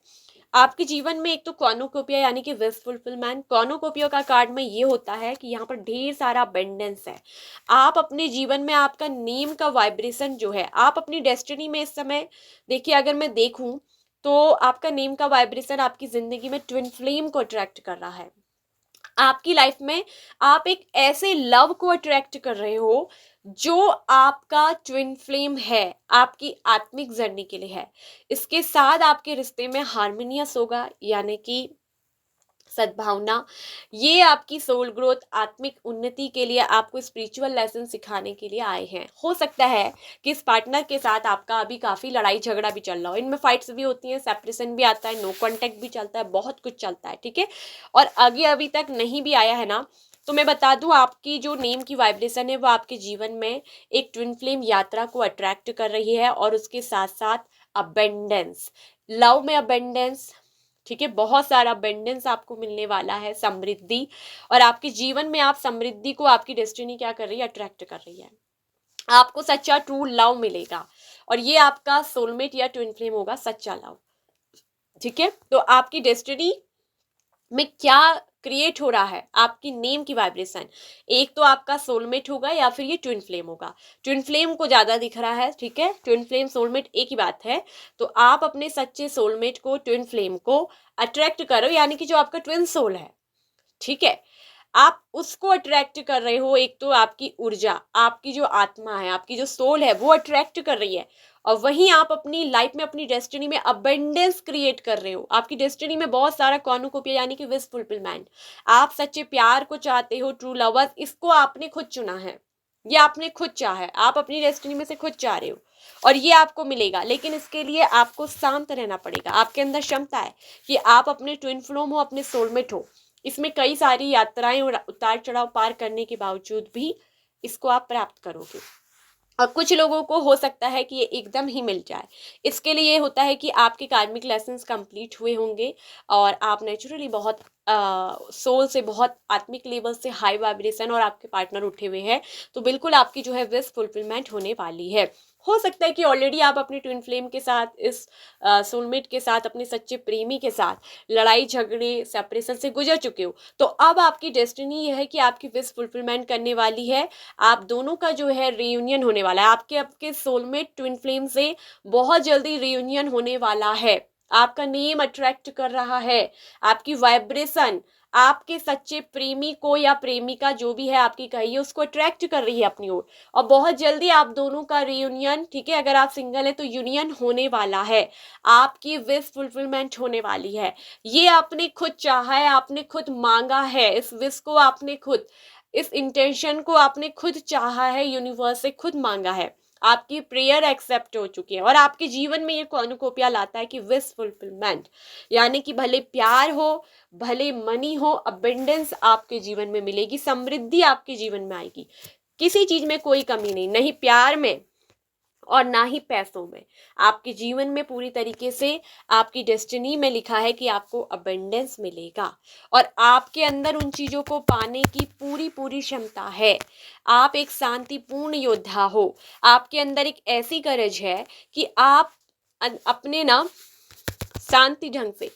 आपके जीवन में, एक तो कॉर्नुकोपिया यानी कि विश फुलफिलमेंट। कॉर्नुकोपिया का कार्ड में ये होता है कि यहाँ पर ढेर सारा अबेंडेंस है। आप अपने जीवन में आपका नेम का वाइब्रेशन जो है, आप अपनी डेस्टिनी में इस समय देखिए, अगर मैं देखूं तो आपका नेम का वाइब्रेशन आपकी जिंदगी में ट्विन फ्लेम को अट्रैक्ट कर रहा है। आपकी लाइफ में आप एक ऐसे लव को अट्रैक्ट कर रहे हो जो आपका ट्विन फ्लेम है, आपकी आत्मिक जर्नी के लिए है। इसके साथ आपके रिश्ते में हार्मोनियस होगा, यानी कि सद्भावना। ये आपकी सोल ग्रोथ, आत्मिक उन्नति के लिए, आपको स्पिरिचुअल लेसन सिखाने के लिए आए हैं। हो सकता है कि इस पार्टनर के साथ आपका अभी काफी लड़ाई झगड़ा भी चल रहा हो, इनमें फाइट्स भी होती हैं, सेपरेशन भी आता है, नो कांटेक्ट भी चलता है, बहुत कुछ चलता है, ठीक है। और आगे अभी तक नहीं भी आया है ना, तो मैं बता दूं, आपकी जो नेम की वाइब्रेशन है वो आपके जीवन में एक ट्विन फ्लेम यात्रा को अट्रैक्ट कर रही है, और उसके साथ साथ अबेंडेंस, लव में अबेंडेंस, ठीक है, बहुत सारा अबेंडेंस आपको मिलने वाला है, समृद्धि। और आपके जीवन में आप समृद्धि को, आपकी डेस्टिनी क्या कर रही है, अट्रैक्ट कर रही है। आपको सच्चा ट्रू लव मिलेगा, और ये आपका सोलमेट या ट्विन फ्लेम होगा, सच्चा लव, ठीक है। तो आपकी डेस्टिनी में क्या क्रिएट हो रहा है, आपकी नेम की वाइब्रेशन, एक तो आपका सोलमेट होगा या फिर ये ट्विन फ्लेम होगा। ट्विन फ्लेम को ज्यादा दिख रहा है, ठीक है, ट्विन फ्लेम सोलमेट एक ही बात है। तो आप अपने सच्चे सोलमेट को, ट्विन फ्लेम को अट्रैक्ट करो, यानी कि जो आपका ट्विन सोल है, ठीक है, आप उसको अट्रैक्ट कर रहे हो। एक तो आपकी ऊर्जा, आपकी जो आत्मा है, आपकी जो सोल है, वो अट्रैक्ट कर रही है, और वहीं आप अपनी लाइफ में, अपनी डेस्टिनी में अबेंडेंस क्रिएट कर रहे हो। आपकी डेस्टिनी में बहुत सारा कॉर्नुकोपिया, यानी कि विश फुलफिलमेंट। आप सच्चे प्यार को चाहते हो, ट्रू लवर्स, इसको आपने खुद चुना है, ये आपने खुद चाहा है, आप अपनी डेस्टिनी में से खुद चाह रहे हो, और ये आपको मिलेगा। लेकिन इसके लिए आपको शांत रहना पड़ेगा। आपके अंदर क्षमता है कि आप अपने ट्विन फ्लेम हो, अपने सोलमेट हो, इसमें कई सारी यात्राएं और उतार चढ़ाव पार करने के बावजूद भी इसको आप प्राप्त करोगे। और कुछ लोगों को हो सकता है कि ये एकदम ही मिल जाए। इसके लिए ये होता है कि आपके कार्मिक लेसन्स कंप्लीट हुए होंगे, और आप नेचुरली बहुत सोल से, बहुत आत्मिक लेवल से हाई वाइब्रेशन, और आपके पार्टनर उठे हुए हैं, तो बिल्कुल आपकी जो है विश फुलफिलमेंट होने वाली है। हो सकता है कि ऑलरेडी आप अपने ट्विन फ्लेम के साथ, इस सोलमेट के साथ, अपने सच्चे प्रेमी के साथ लड़ाई झगड़े, सेपरेशन से गुजर चुके हो। तो अब आपकी डेस्टिनी यह है कि आपकी विश फुलफिलमेंट करने वाली है। आप दोनों का जो है रियूनियन होने वाला है, आपके आपके सोलमेट ट्विन फ्लेम से बहुत जल्दी रियूनियन होने वाला है। आपका नेम अट्रैक्ट कर रहा है, आपकी वाइब्रेशन आपके सच्चे प्रेमी को या प्रेमिका जो भी है आपकी कहिए, उसको अट्रैक्ट कर रही है अपनी ओर। और बहुत जल्दी आप दोनों का रियूनियन, ठीक है, अगर आप सिंगल है तो यूनियन होने वाला है, आपकी विश फुलफिलमेंट होने वाली है। ये आपने खुद चाहा है, आपने खुद मांगा है, इस विश को आपने खुद, इस इंटेंशन को आपने खुद चाहा है, यूनिवर्स से खुद मांगा है, आपकी प्रेयर एक्सेप्ट हो चुकी है। और आपके जीवन में ये कॉर्नुकोपिया लाता है कि विश फुलफिलमेंट, यानी कि भले प्यार हो, भले मनी हो, अबेंडेंस आपके जीवन में मिलेगी, समृद्धि आपके जीवन में आएगी। किसी चीज में कोई कमी नहीं, नहीं प्यार में और ना ही पैसों में। आपके जीवन में पूरी तरीके से आपकी डेस्टिनी में लिखा है कि आपको अबेंडेंस मिलेगा, और आपके अंदर उन चीजों को पाने की पूरी पूरी क्षमता है। आप एक शांतिपूर्ण योद्धा हो, आपके अंदर एक ऐसी गरज है कि आप अपने ना शांति ढंग से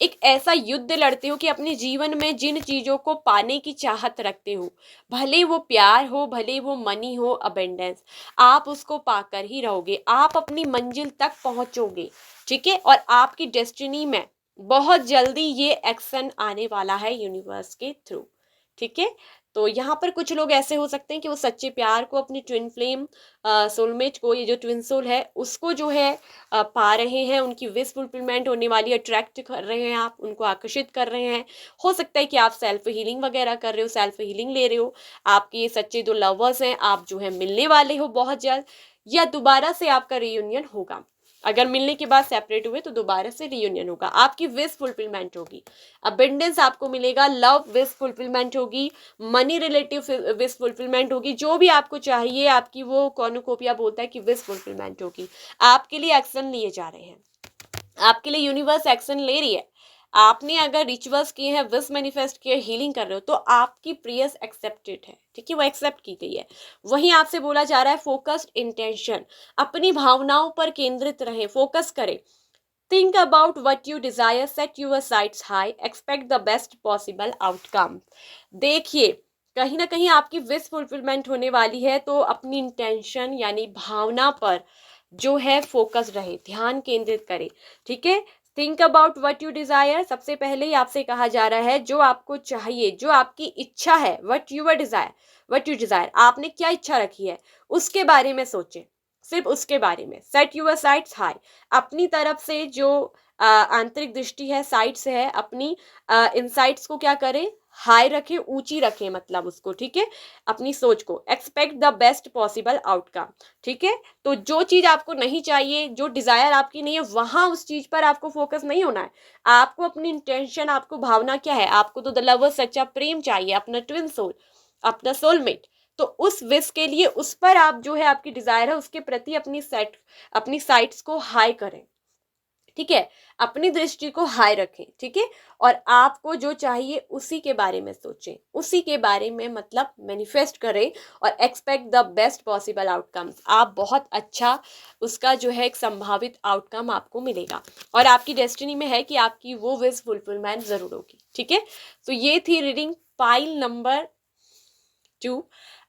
एक ऐसा युद्ध लड़ते हो कि अपने जीवन में जिन चीजों को पाने की चाहत रखते हो, भले वो प्यार हो, भले वो मनी हो, अबेंडेंस, आप उसको पाकर ही रहोगे, आप अपनी मंजिल तक पहुंचोगे, ठीक है। और आपकी डेस्टिनी में बहुत जल्दी ये एक्शन आने वाला है यूनिवर्स के थ्रू, ठीक है। तो यहाँ पर कुछ लोग ऐसे हो सकते हैं कि वो सच्चे प्यार को, अपनी ट्विन फ्लेम सोलमेट को, ये जो ट्विन सोल है उसको जो है पा रहे हैं, उनकी विश फुलफिलमेंट होने वाली, अट्रैक्ट कर रहे हैं, आप उनको आकर्षित कर रहे हैं। हो सकता है कि आप सेल्फ हीलिंग वगैरह कर रहे हो, सेल्फ हीलिंग ले रहे हो, आपके ये सच्चे जो लवर्स हैं आप जो है मिलने वाले हो बहुत जल्द, या दोबारा से आपका रियूनियन होगा। अगर मिलने के बाद सेपरेट हुए तो दोबारा से रियूनियन होगा, आपकी विश फुलफिलमेंट होगी, अबेंडेंस आपको मिलेगा, लव विश फुलफिलमेंट होगी, मनी रिलेटिव विश फुलफिलमेंट होगी, जो भी आपको चाहिए, आपकी वो कॉर्नुकोपिया बोलता है कि विश फुलफिलमेंट होगी। आपके लिए एक्शन लिए जा रहे हैं, आपके लिए यूनिवर्स एक्शन ले रही है। आपने अगर रिचुअल्स किए हैं, विश मैनिफेस्ट किए, हीलिंग कर रहे हो, तो आपकी प्रेयर्स एक्सेप्टेड है, ठीक है, वो एक्सेप्ट की गई है। वहीं आपसे बोला जा रहा है फोकस्ड इंटेंशन, अपनी भावनाओं पर केंद्रित रहे, फोकस करें। Think about what you desire, set your sights high, expect the best possible outcome. देखिए, कहीं ना कहीं आपकी विश फुलफिलमेंट होने वाली है, तो अपनी इंटेंशन यानी भावना पर जो है फोकस रहे, ध्यान केंद्रित करें, ठीक है। Think about what you Dzire. सबसे पहले ही आपसे कहा जा रहा है जो आपको चाहिए, जो आपकी इच्छा है, what your desire, what you desire, आपने क्या इच्छा रखी है उसके बारे में सोचें, सिर्फ उसके बारे में। सेट यूर साइट्स हाई, अपनी तरफ से जो आंतरिक दृष्टि है, साइट्स है, अपनी इनसाइट्स को क्या करें, हाई रखें, ऊंची रखें, मतलब उसको, ठीक है, अपनी सोच को। Expect the best possible outcome, ठीक है। तो जो चीज आपको नहीं चाहिए, जो डिजायर आपकी नहीं है, वहां उस चीज पर आपको फोकस नहीं होना है। आपको अपनी इंटेंशन, आपको भावना क्या है, आपको तो द लवर सच्चा प्रेम चाहिए, अपना ट्विन सोल, अपना सोलमेट। तो उस विश के लिए, उस पर आप जो है, आपकी डिजायर है, उसके प्रति अपनी साइट्स को हाई करें, ठीक है, अपनी दृष्टि को हाई रखें, ठीक है। और आपको जो चाहिए उसी के बारे में सोचें, उसी के बारे में मतलब मैनिफेस्ट करें, और expect the best possible outcomes, आप बहुत अच्छा उसका जो है एक संभावित आउटकम आपको मिलेगा, और आपकी डेस्टिनी में है कि आपकी वो विश फुलफिलमेंट जरूर होगी, ठीक है। तो ये थी reading pile number 2।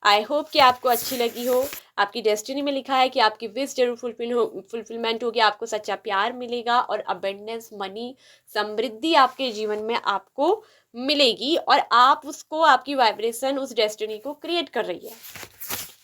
I hope कि आपको अच्छी लगी हो। आपकी डेस्टिनी में लिखा है कि आपकी विश जरूर फुलफिलमेंट होगी, आपको सच्चा प्यार मिलेगा, और अबेंडेंस, मनी, समृद्धि आपके जीवन में आपको मिलेगी, और आप उसको, आपकी वाइब्रेशन उस डेस्टिनी को क्रिएट कर रही है।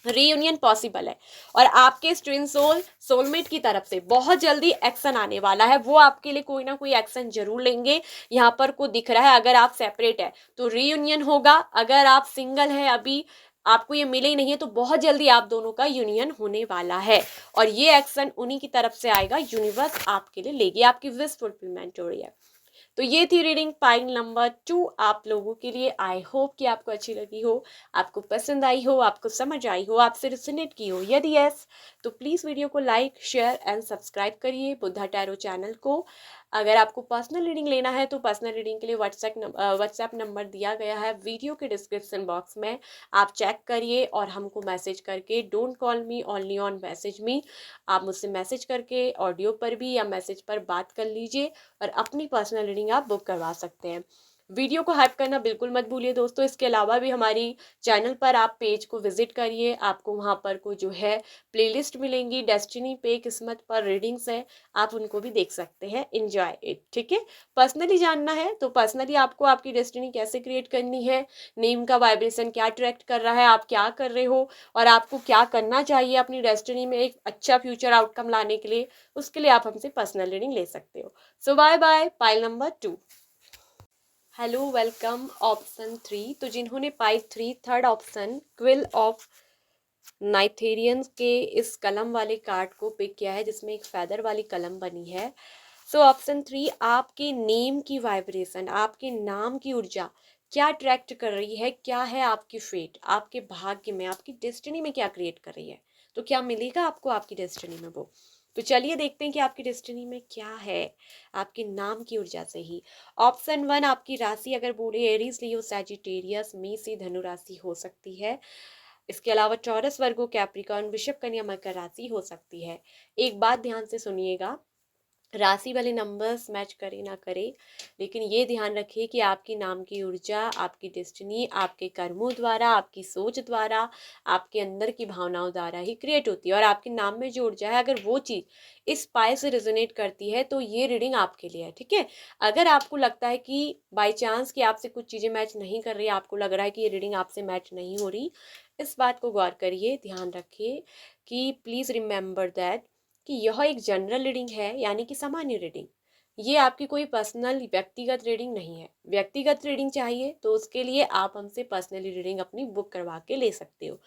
रीयूनियन पॉसिबल है, और आपके ट्विन सोलमेट की तरफ से बहुत जल्दी एक्शन आने वाला है। वो आपके लिए कोई ना कोई एक्शन जरूर लेंगे, यहाँ पर को दिख रहा है। अगर आप सेपरेट है तो रीयूनियन होगा, अगर आप सिंगल है, अभी आपको ये मिले ही नहीं है, तो बहुत जल्दी आप दोनों का यूनियन होने वाला है, और ये एक्शन उन्हीं की तरफ से आएगा, यूनिवर्स आपके लिए लेगी, आपकी विश फुलफिलमेंट हो रही है। तो ये थी रीडिंग पाइल नंबर 2 आप लोगों के लिए। आई होप कि आपको अच्छी लगी हो, आपको पसंद आई हो, आपको समझ आई हो, आपसे रिजोनेट की हो। यदि यस, तो प्लीज़ वीडियो को लाइक, शेयर एंड सब्सक्राइब करिए बुद्धा टैरो चैनल को। अगर आपको पर्सनल रीडिंग लेना है तो पर्सनल रीडिंग के लिए व्हाट्सएप नंबर दिया गया है वीडियो के डिस्क्रिप्शन बॉक्स में, आप चेक करिए, और हमको मैसेज करके, don't call me, only on message me, आप मुझसे मैसेज करके ऑडियो पर भी या मैसेज पर बात कर लीजिए, और अपनी पर्सनल रीडिंग आप बुक करवा सकते हैं। वीडियो को हाइप करना बिल्कुल मत भूलिए दोस्तों। इसके अलावा भी हमारी चैनल पर आप पेज को विजिट करिए, आपको वहाँ पर को जो है प्लेलिस्ट मिलेंगी, डेस्टिनी पे, किस्मत पर रीडिंग्स है, आप उनको भी देख सकते हैं। एंजॉय इट, ठीक है। पर्सनली जानना है तो पर्सनली आपको आपकी डेस्टिनी कैसे क्रिएट करनी है, नेम का वाइब्रेशन क्या अट्रैक्ट कर रहा है, आप क्या कर रहे हो, और आपको क्या करना चाहिए अपनी डेस्टिनी में एक अच्छा फ्यूचर आउटकम लाने के लिए, उसके लिए आप हमसे पर्सनल रीडिंग ले सकते हो। So bye bye, pile number 2। Hello, welcome option 3। तो जिन्होंने pile 3 third option quill of नाइथेरियन के इस कलम वाले कार्ड को पिक किया है, जिसमें एक फेदर वाली कलम बनी है। सो ऑप्शन 3, आपके नेम की वाइब्रेशन, आपके नाम की ऊर्जा क्या अट्रैक्ट कर रही है, क्या है आपकी फेट, आपके भाग्य में, आपकी डेस्टिनी में क्या क्रिएट कर रही है, तो क्या मिलेगा आपको आपकी डेस्टिनी में वो। तो चलिए देखते हैं कि आपकी डेस्टिनी में क्या है, आपके नाम की ऊर्जा से ही। ऑप्शन 1, आपकी राशि अगर बोले एरीज, लियो, सैजिटेरियस, मेष, धनु राशि हो सकती है। इसके अलावा टॉरस, वर्गो, कैप्रिकॉर्न, वृषभ, कन्या, मकर राशि हो सकती है। एक बात ध्यान से सुनिएगा, राशि वाले नंबर्स मैच करे ना करे, लेकिन ये ध्यान रखिए कि आपकी नाम की ऊर्जा, आपकी डेस्टिनी आपके कर्मों द्वारा, आपकी सोच द्वारा, आपके अंदर की भावनाओं द्वारा ही क्रिएट होती है, और आपके नाम में जो ऊर्जा है, अगर वो चीज़ इस पाए से रिजोनेट करती है तो ये रीडिंग आपके लिए है, ठीक है। अगर आपको लगता है कि बाई चांस कि आपसे कुछ चीज़ें मैच नहीं कर रही, आपको लग रहा है कि ये रीडिंग आपसे मैच नहीं हो रही, इस बात को गौर करिए, ध्यान रखिए कि प्लीज़ रिमेंबर दैट कि यह एक जनरल रीडिंग है, यानी कि सामान्य रीडिंग। ये आपकी कोई पर्सनल व्यक्तिगत रीडिंग नहीं है। व्यक्तिगत रीडिंग चाहिए तो उसके लिए आप हमसे पर्सनली रीडिंग अपनी बुक करवा के ले सकते हो,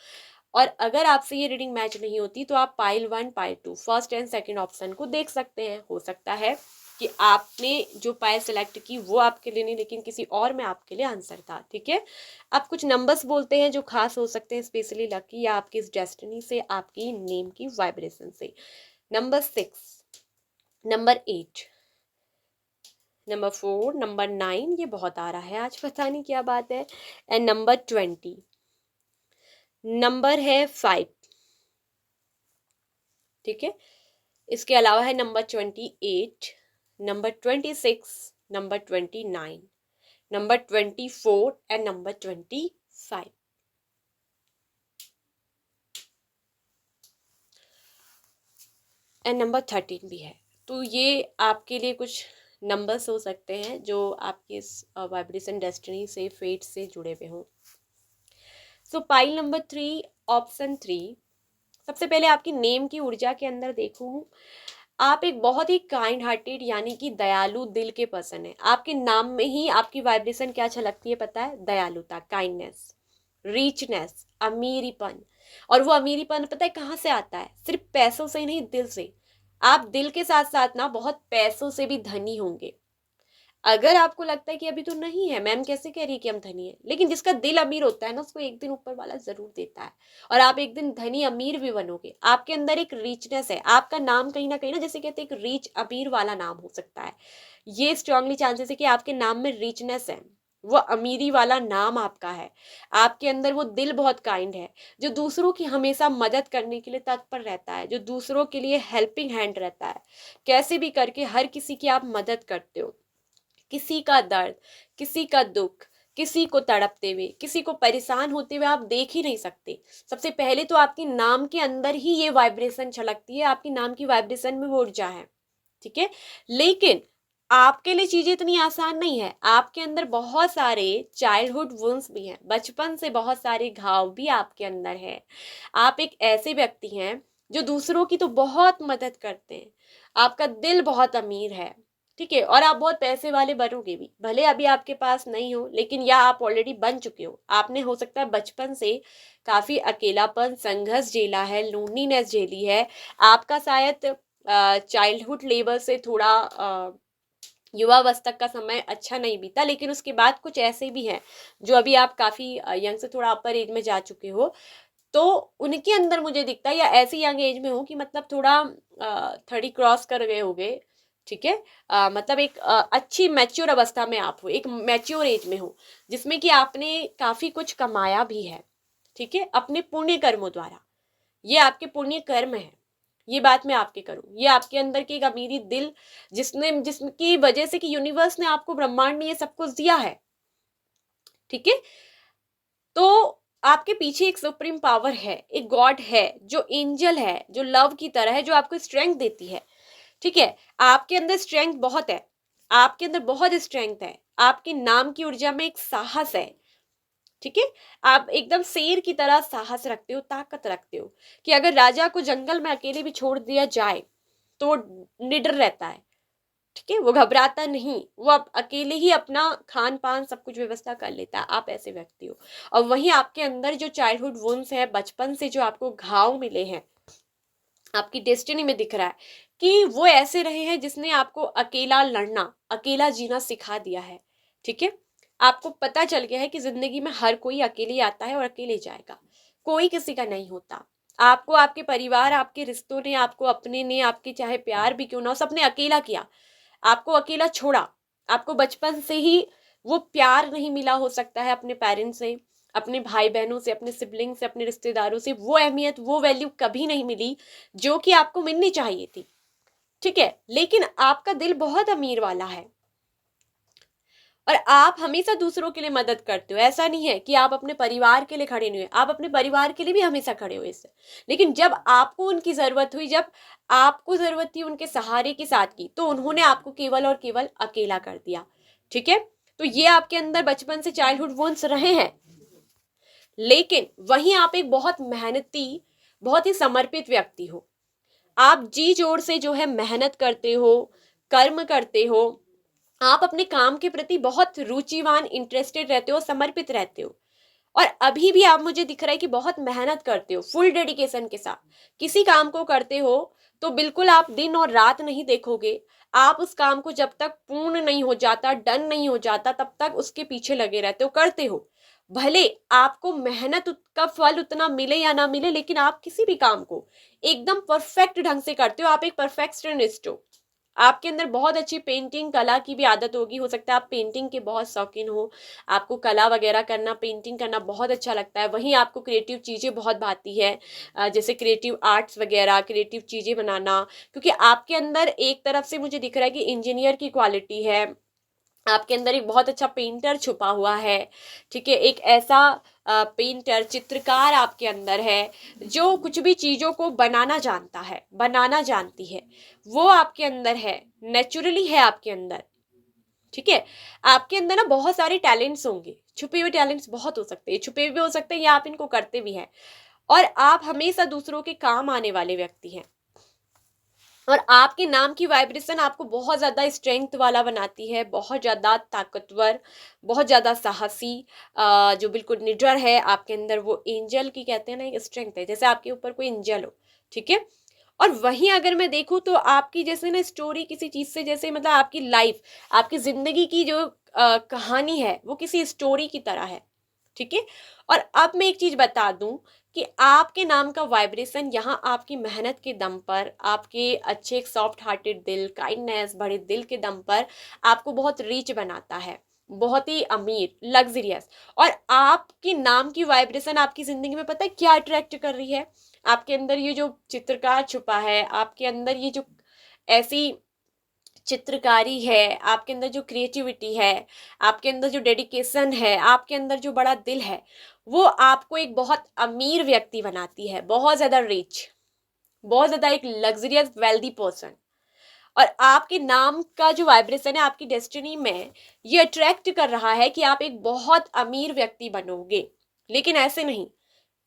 और अगर आपसे ये रीडिंग मैच नहीं होती तो आप pile 1, pile 2, first and second option को देख सकते हैं। हो सकता है कि आपने जो पाइल सेलेक्ट की वो आपके लिए नहीं, लेकिन किसी और में आपके लिए आंसर था, ठीक है। आप कुछ नंबर्स बोलते हैं जो खास हो सकते हैं, स्पेशली लकी, या आपकी इस डेस्टिनी से, आपकी नेम की वाइब्रेशन से। नंबर 6, नंबर 8, नंबर 4, नंबर 9, ये बहुत आ रहा है आज, पता नहीं क्या बात है, एंड नंबर 20, नंबर है 5, ठीक है। इसके अलावा है number 28, number 26, number 29, number 24 and number 25, and number 13 भी है। तो ये आपके लिए कुछ नंबर्स हो सकते हैं जो आपके इस वाइब्रेशन डेस्टिनी से, फेट से जुड़े हुए हों। सो पाइल नंबर 3, ऑप्शन 3, सबसे पहले आपकी नेम की ऊर्जा के अंदर देखूं, आप एक बहुत ही काइंड हार्टेड यानी कि दयालु दिल के पर्सन है। आपके नाम में ही आपकी वाइब्रेशन क्या झलकती है पता है? दयालुता, काइंडनेस, रिचनेस, अमीरीपन। और वो अमीरीपन पता है कहाँ से आता है? सिर्फ पैसों से ही नहीं, दिल से। आप दिल के साथ साथ ना बहुत पैसों से भी धनी होंगे। अगर आपको लगता है कि अभी तो नहीं है, मैम कैसे कह रही है कि हम धनी है, लेकिन जिसका दिल अमीर होता है ना, उसको एक दिन ऊपर वाला जरूर देता है, और आप एक दिन धनी अमीर भी बनोगे। आपके अंदर एक रिचनेस है। आपका नाम कहीं ना जैसे कहते हैं, एक रिच अमीर वाला नाम हो सकता है। ये स्ट्रांगली चांसेस है कि आपके नाम में रिचनेस है, वो अमीरी वाला नाम आपका है। आपके अंदर वो दिल बहुत काइंड है, जो दूसरों की हमेशा मदद करने के लिए तत्पर रहता है, जो दूसरों के लिए हेल्पिंग हैंड रहता है। कैसे भी करके हर किसी की आप मदद करते हो। किसी का दर्द, किसी का दुख, किसी को तड़पते हुए, किसी को परेशान होते हुए आप देख ही नहीं सकते। सबसे पहले तो आपके नाम के अंदर ही ये वाइब्रेशन छलकती है, आपकी नाम की वाइब्रेशन में वो ऊर्जा है, ठीक है। लेकिन आपके लिए चीजें इतनी आसान नहीं है। आपके अंदर बहुत सारे चाइल्डहुड वुंड्स भी हैं, बचपन से बहुत सारे घाव भी आपके अंदर है। आप एक ऐसे व्यक्ति हैं जो दूसरों की तो बहुत मदद करते हैं। आपका दिल बहुत अमीर है, ठीक है, और आप बहुत पैसे वाले बनोगे भी, भले अभी आपके पास नहीं हो, लेकिन या आप ऑलरेडी बन चुके हो। आपने हो सकता है बचपन से काफी अकेलापन, संघर्ष झेला है, लोनलीनेस झेली है। आपका शायद चाइल्डहुड लेवल से थोड़ा युवावस्था का समय अच्छा नहीं बीता, लेकिन उसके बाद कुछ ऐसे भी हैं जो अभी आप काफी यंग से थोड़ा अपर एज में जा चुके हो, तो उनके अंदर मुझे दिखता है, या ऐसी यंग एज में हो कि मतलब थोड़ा 30 क्रॉस कर गए होगे, ठीक है। मतलब एक अच्छी मैच्योर अवस्था में आप हो, एक मैच्योर एज में हो, जिसमें कि आपने काफी कुछ कमाया भी है, ठीक है, अपने पुण्य कर्मों द्वारा। ये आपके पुण्य कर्म है, ये बात मैं आपके करूं। ये आपके अंदर की एक अमीरी दिल, जिसकी वजह से कि यूनिवर्स ने आपको, ब्रह्मांड ने ये सब कुछ दिया है, ठीक है। तो आपके पीछे एक सुप्रीम पावर है, एक गॉड है, जो एंजल है, जो लव की तरह है, जो आपको स्ट्रेंथ देती है, ठीक है। आपके अंदर स्ट्रेंथ बहुत है, आपके अंदर बहुत स्ट्रेंथ है। आपके नाम की ऊर्जा में एक साहस है, ठीक है। आप एकदम शेर की तरह साहस रखते हो, ताकत रखते हो, कि अगर राजा को जंगल में अकेले भी छोड़ दिया जाए तो वो निडर रहता है, ठीक है, वो घबराता नहीं, वो अब अकेले ही अपना खान पान सब कुछ व्यवस्था कर लेता है। आप ऐसे व्यक्ति हो। और वहीं आपके अंदर जो चाइल्डहुड वुंड्स है, बचपन से जो आपको घाव मिले हैं, आपकी डेस्टिनी में दिख रहा है कि वो ऐसे रहे हैं जिसने आपको अकेला लड़ना, अकेला जीना सिखा दिया है, ठीक है। आपको पता चल गया है कि जिंदगी में हर कोई अकेले आता है और अकेले जाएगा, कोई किसी का नहीं होता। आपको आपके परिवार, आपके रिश्तों ने, आपको अपने ने, आपके चाहे प्यार भी क्यों ना हो, सबने अकेला किया, आपको अकेला छोड़ा। आपको बचपन से ही वो प्यार नहीं मिला हो सकता है अपने पेरेंट्स से, अपने भाई बहनों से, अपने सिबलिंग से, अपने रिश्तेदारों से, वो अहमियत, वो वैल्यू कभी नहीं मिली जो कि आपको मिलनी चाहिए थी, ठीक है। लेकिन आपका दिल बहुत अमीर वाला है, और आप हमेशा दूसरों के लिए मदद करते हो। ऐसा नहीं है कि आप अपने परिवार के लिए खड़े नहीं हुए, आप अपने परिवार के लिए भी हमेशा खड़े हुए इससे। लेकिन जब आपको उनकी जरूरत हुई, जब आपको जरूरत थी उनके सहारे के साथ की, तो उन्होंने आपको केवल और केवल अकेला कर दिया, ठीक है। तो ये आपके अंदर बचपन से चाइल्डहुड वुंड्स रहे हैं। लेकिन वहीं आप एक बहुत मेहनती, बहुत ही समर्पित व्यक्ति हो। आप जी जोर से जो है मेहनत करते हो, कर्म करते हो। आप अपने काम के प्रति बहुत रुचिवान, इंटरेस्टेड रहते हो, समर्पित रहते हो। और अभी भी आप, मुझे दिख रहा है कि बहुत मेहनत करते हो, फुल डेडिकेशन के साथ किसी काम को करते हो, तो बिल्कुल आप दिन और रात नहीं देखोगे। आप उस काम को जब तक पूर्ण नहीं हो जाता, डन नहीं हो जाता, तब तक उसके पीछे लगे रहते हो, करते हो। भले आपको मेहनत का फल उतना मिले या ना मिले, लेकिन आप किसी भी काम को एकदम परफेक्ट ढंग से करते हो। आप एक परफेक्शनिस्ट हो। आपके अंदर बहुत अच्छी पेंटिंग कला की भी आदत होगी, हो सकता है आप पेंटिंग के बहुत शौकीन हो, आपको कला वगैरह करना, पेंटिंग करना बहुत अच्छा लगता है। वहीं आपको क्रिएटिव चीज़ें बहुत भाती है, जैसे क्रिएटिव आर्ट्स वगैरह, क्रिएटिव चीज़ें बनाना, क्योंकि आपके अंदर एक तरफ से मुझे दिख रहा है कि इंजीनियर की क्वालिटी है, आपके अंदर एक बहुत अच्छा पेंटर छुपा हुआ है, ठीक है। एक ऐसा पेंटर, चित्रकार आपके अंदर है जो कुछ भी चीज़ों को बनाना जानता है, बनाना जानती है, वो आपके अंदर है, नेचुरली है आपके अंदर। ठीक है। आपके अंदर ना बहुत सारे टैलेंट्स होंगे, छुपे हुए टैलेंट्स बहुत हो सकते हैं, छुपे हुए हो सकते हैं या आप इनको करते भी हैं। और आप हमेशा दूसरों के काम आने वाले व्यक्ति हैं। और आपके नाम की वाइब्रेशन आपको बहुत ज़्यादा स्ट्रेंथ वाला बनाती है, बहुत ज़्यादा ताकतवर, बहुत ज़्यादा साहसी, जो बिल्कुल निडर है आपके अंदर, वो एंजल की कहते हैं ना एक स्ट्रेंथ है, जैसे आपके ऊपर कोई एंजल हो। ठीक है। और वहीं अगर मैं देखूँ तो आपकी जैसे ना स्टोरी किसी चीज़ से, जैसे मतलब आपकी लाइफ, आपकी ज़िंदगी की जो कहानी है वो किसी स्टोरी की तरह है। ठीक है। और अब मैं एक चीज़ बता दूं कि आपके नाम का वाइब्रेशन यहाँ आपकी मेहनत के दम पर, आपके अच्छे एक सॉफ्ट हार्टेड दिल, काइंडनेस बड़े दिल के दम पर आपको बहुत रिच बनाता है, बहुत ही अमीर, लग्जरियस। और आपके नाम की वाइब्रेशन आपकी जिंदगी में पता है क्या अट्रैक्ट कर रही है? आपके अंदर ये जो चित्रकार छुपा है, आपके अंदर ये जो ऐसी चित्रकारी है, आपके अंदर जो क्रिएटिविटी है, आपके अंदर जो डेडिकेशन है, आपके अंदर जो बड़ा दिल है, वो आपको एक बहुत अमीर व्यक्ति बनाती है, बहुत ज़्यादा रिच, बहुत ज़्यादा एक लग्जरियस वेल्दी पर्सन। और आपके नाम का जो वाइब्रेशन है आपकी डेस्टिनी में, ये अट्रैक्ट कर रहा है कि आप एक बहुत अमीर व्यक्ति बनोगे। लेकिन ऐसे नहीं,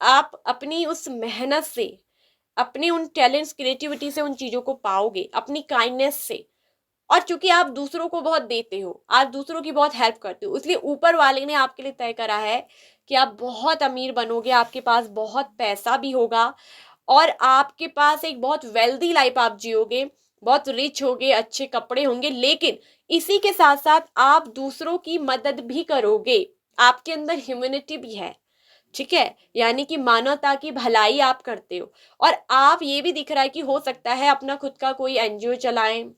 आप अपनी उस मेहनत से, अपने उन टैलेंट्स, क्रिएटिविटी से उन चीज़ों को पाओगे, अपनी काइंडनेस से। और चूंकि आप दूसरों को बहुत देते हो, आप दूसरों की बहुत हेल्प करते हो, इसलिए ऊपर वाले ने आपके लिए तय करा है कि आप बहुत अमीर बनोगे, आपके पास बहुत पैसा भी होगा और आपके पास एक बहुत वेल्दी लाइफ आप जियोगे, बहुत रिच होगे, अच्छे कपड़े होंगे। लेकिन इसी के साथ साथ आप दूसरों की मदद भी करोगे, आपके अंदर ह्यूमैनिटी भी है। ठीक है। यानी कि मानवता की भलाई आप करते हो। और आप ये भी दिख रहा है कि हो सकता है अपना खुद का कोई एनजीओ चलाएं।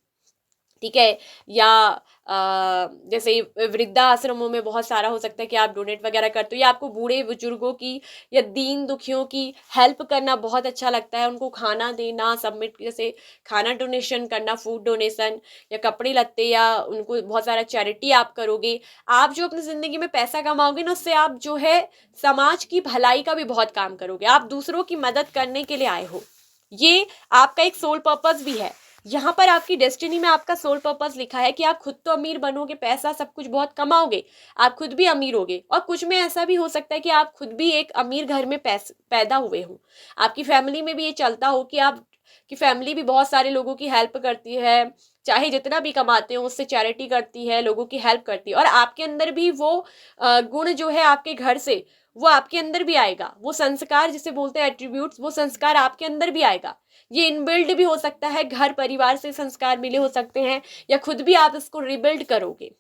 ठीक है। या जैसे वृद्धा आश्रमों में बहुत सारा हो सकता है कि आप डोनेट वगैरह करते हो, या आपको बूढ़े बुजुर्गों की या दीन दुखियों की हेल्प करना बहुत अच्छा लगता है, उनको खाना देना, सबमिट, जैसे खाना डोनेशन करना, फूड डोनेशन, या कपड़े लत्ते, या उनको बहुत सारा चैरिटी आप करोगे। आप जो अपनी ज़िंदगी में पैसा कमाओगे ना, उससे आप जो है समाज की भलाई का भी बहुत काम करोगे, आप दूसरों की मदद करने के लिए आए हो। ये आपका एक सोल पर्पस भी है। यहाँ पर आपकी डेस्टिनी में आपका सोल पर्पस लिखा है कि आप खुद तो अमीर बनोगे, पैसा सब कुछ बहुत कमाओगे, आप खुद भी अमीर होगे। और कुछ में ऐसा भी हो सकता है कि आप खुद भी एक अमीर घर में पैदा हुए हो, आपकी फैमिली में भी ये चलता हो कि आप की फैमिली भी बहुत सारे लोगों की हेल्प करती है, चाहे जितना भी कमाते हो उससे चैरिटी करती है, लोगों की हेल्प करती है। और आपके अंदर भी वो गुण जो है आपके घर से, वो आपके अंदर भी आएगा, वो संस्कार जिसे बोलते हैं एट्रीब्यूट्स, वो संस्कार आपके अंदर भी आएगा। ये इनबिल्ड भी हो सकता है, घर परिवार से संस्कार मिले हो सकते हैं, या खुद भी आप इसको रिबिल्ड करोगे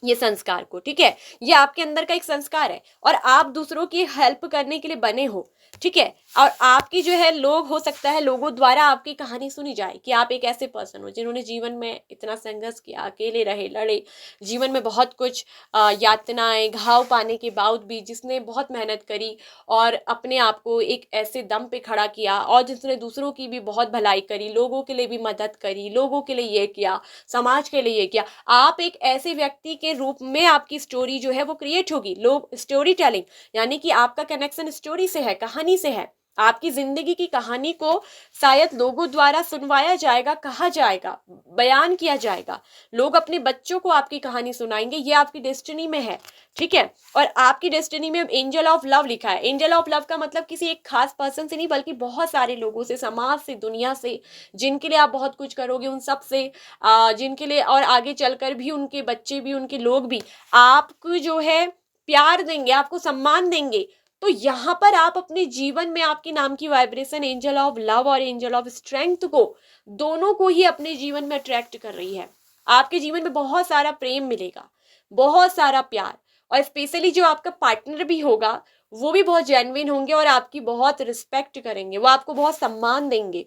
ये संस्कार को। ठीक है। ये आपके अंदर का एक संस्कार है और आप दूसरों की हेल्प करने के लिए बने हो। ठीक है। और आपकी जो है, लोग हो सकता है लोगों द्वारा आपकी कहानी सुनी जाए कि आप एक ऐसे पर्सन हो जिन्होंने जीवन में इतना संघर्ष किया, अकेले रहे, लड़े, जीवन में बहुत कुछ यातनाएं, घाव पाने के बाद भी जिसने बहुत मेहनत करी और अपने आप को एक ऐसे दम पे खड़ा किया, और जिसने दूसरों की भी बहुत भलाई करी, लोगों के लिए भी मदद करी, लोगों के लिए ये किया, समाज के लिए ये किया। आप एक ऐसे व्यक्ति के रूप में आपकी स्टोरी जो है वो क्रिएट होगी। लोग स्टोरी टेलिंग, यानी कि आपका कनेक्शन स्टोरी से है, कहानी से है। आपकी जिंदगी की कहानी को शायद लोगों द्वारा सुनवाया जाएगा, कहा जाएगा, बयान किया जाएगा। लोग अपने बच्चों को आपकी कहानी सुनाएंगे, ये आपकी डेस्टिनी में है। ठीक है। और आपकी डेस्टिनी में एंजल ऑफ लव लिखा है। एंजल ऑफ लव का मतलब किसी एक खास पर्सन से नहीं, बल्कि बहुत सारे लोगों से, समाज से, दुनिया से, जिनके लिए आप बहुत कुछ करोगे, उन सब से, जिनके लिए और आगे चलकर भी उनके बच्चे भी, उनके लोग भी आपको जो है प्यार देंगे, आपको सम्मान देंगे। तो यहाँ पर आप अपने जीवन में आपके नाम की वाइब्रेशन एंजल ऑफ लव और एंजल ऑफ स्ट्रेंथ को, दोनों को ही अपने जीवन में अट्रैक्ट कर रही है। आपके जीवन में बहुत सारा प्रेम मिलेगा, बहुत सारा प्यार, और स्पेशली जो आपका पार्टनर भी होगा वो भी बहुत जेन्युइन होंगे और आपकी बहुत रिस्पेक्ट करेंगे, वो आपको बहुत सम्मान देंगे।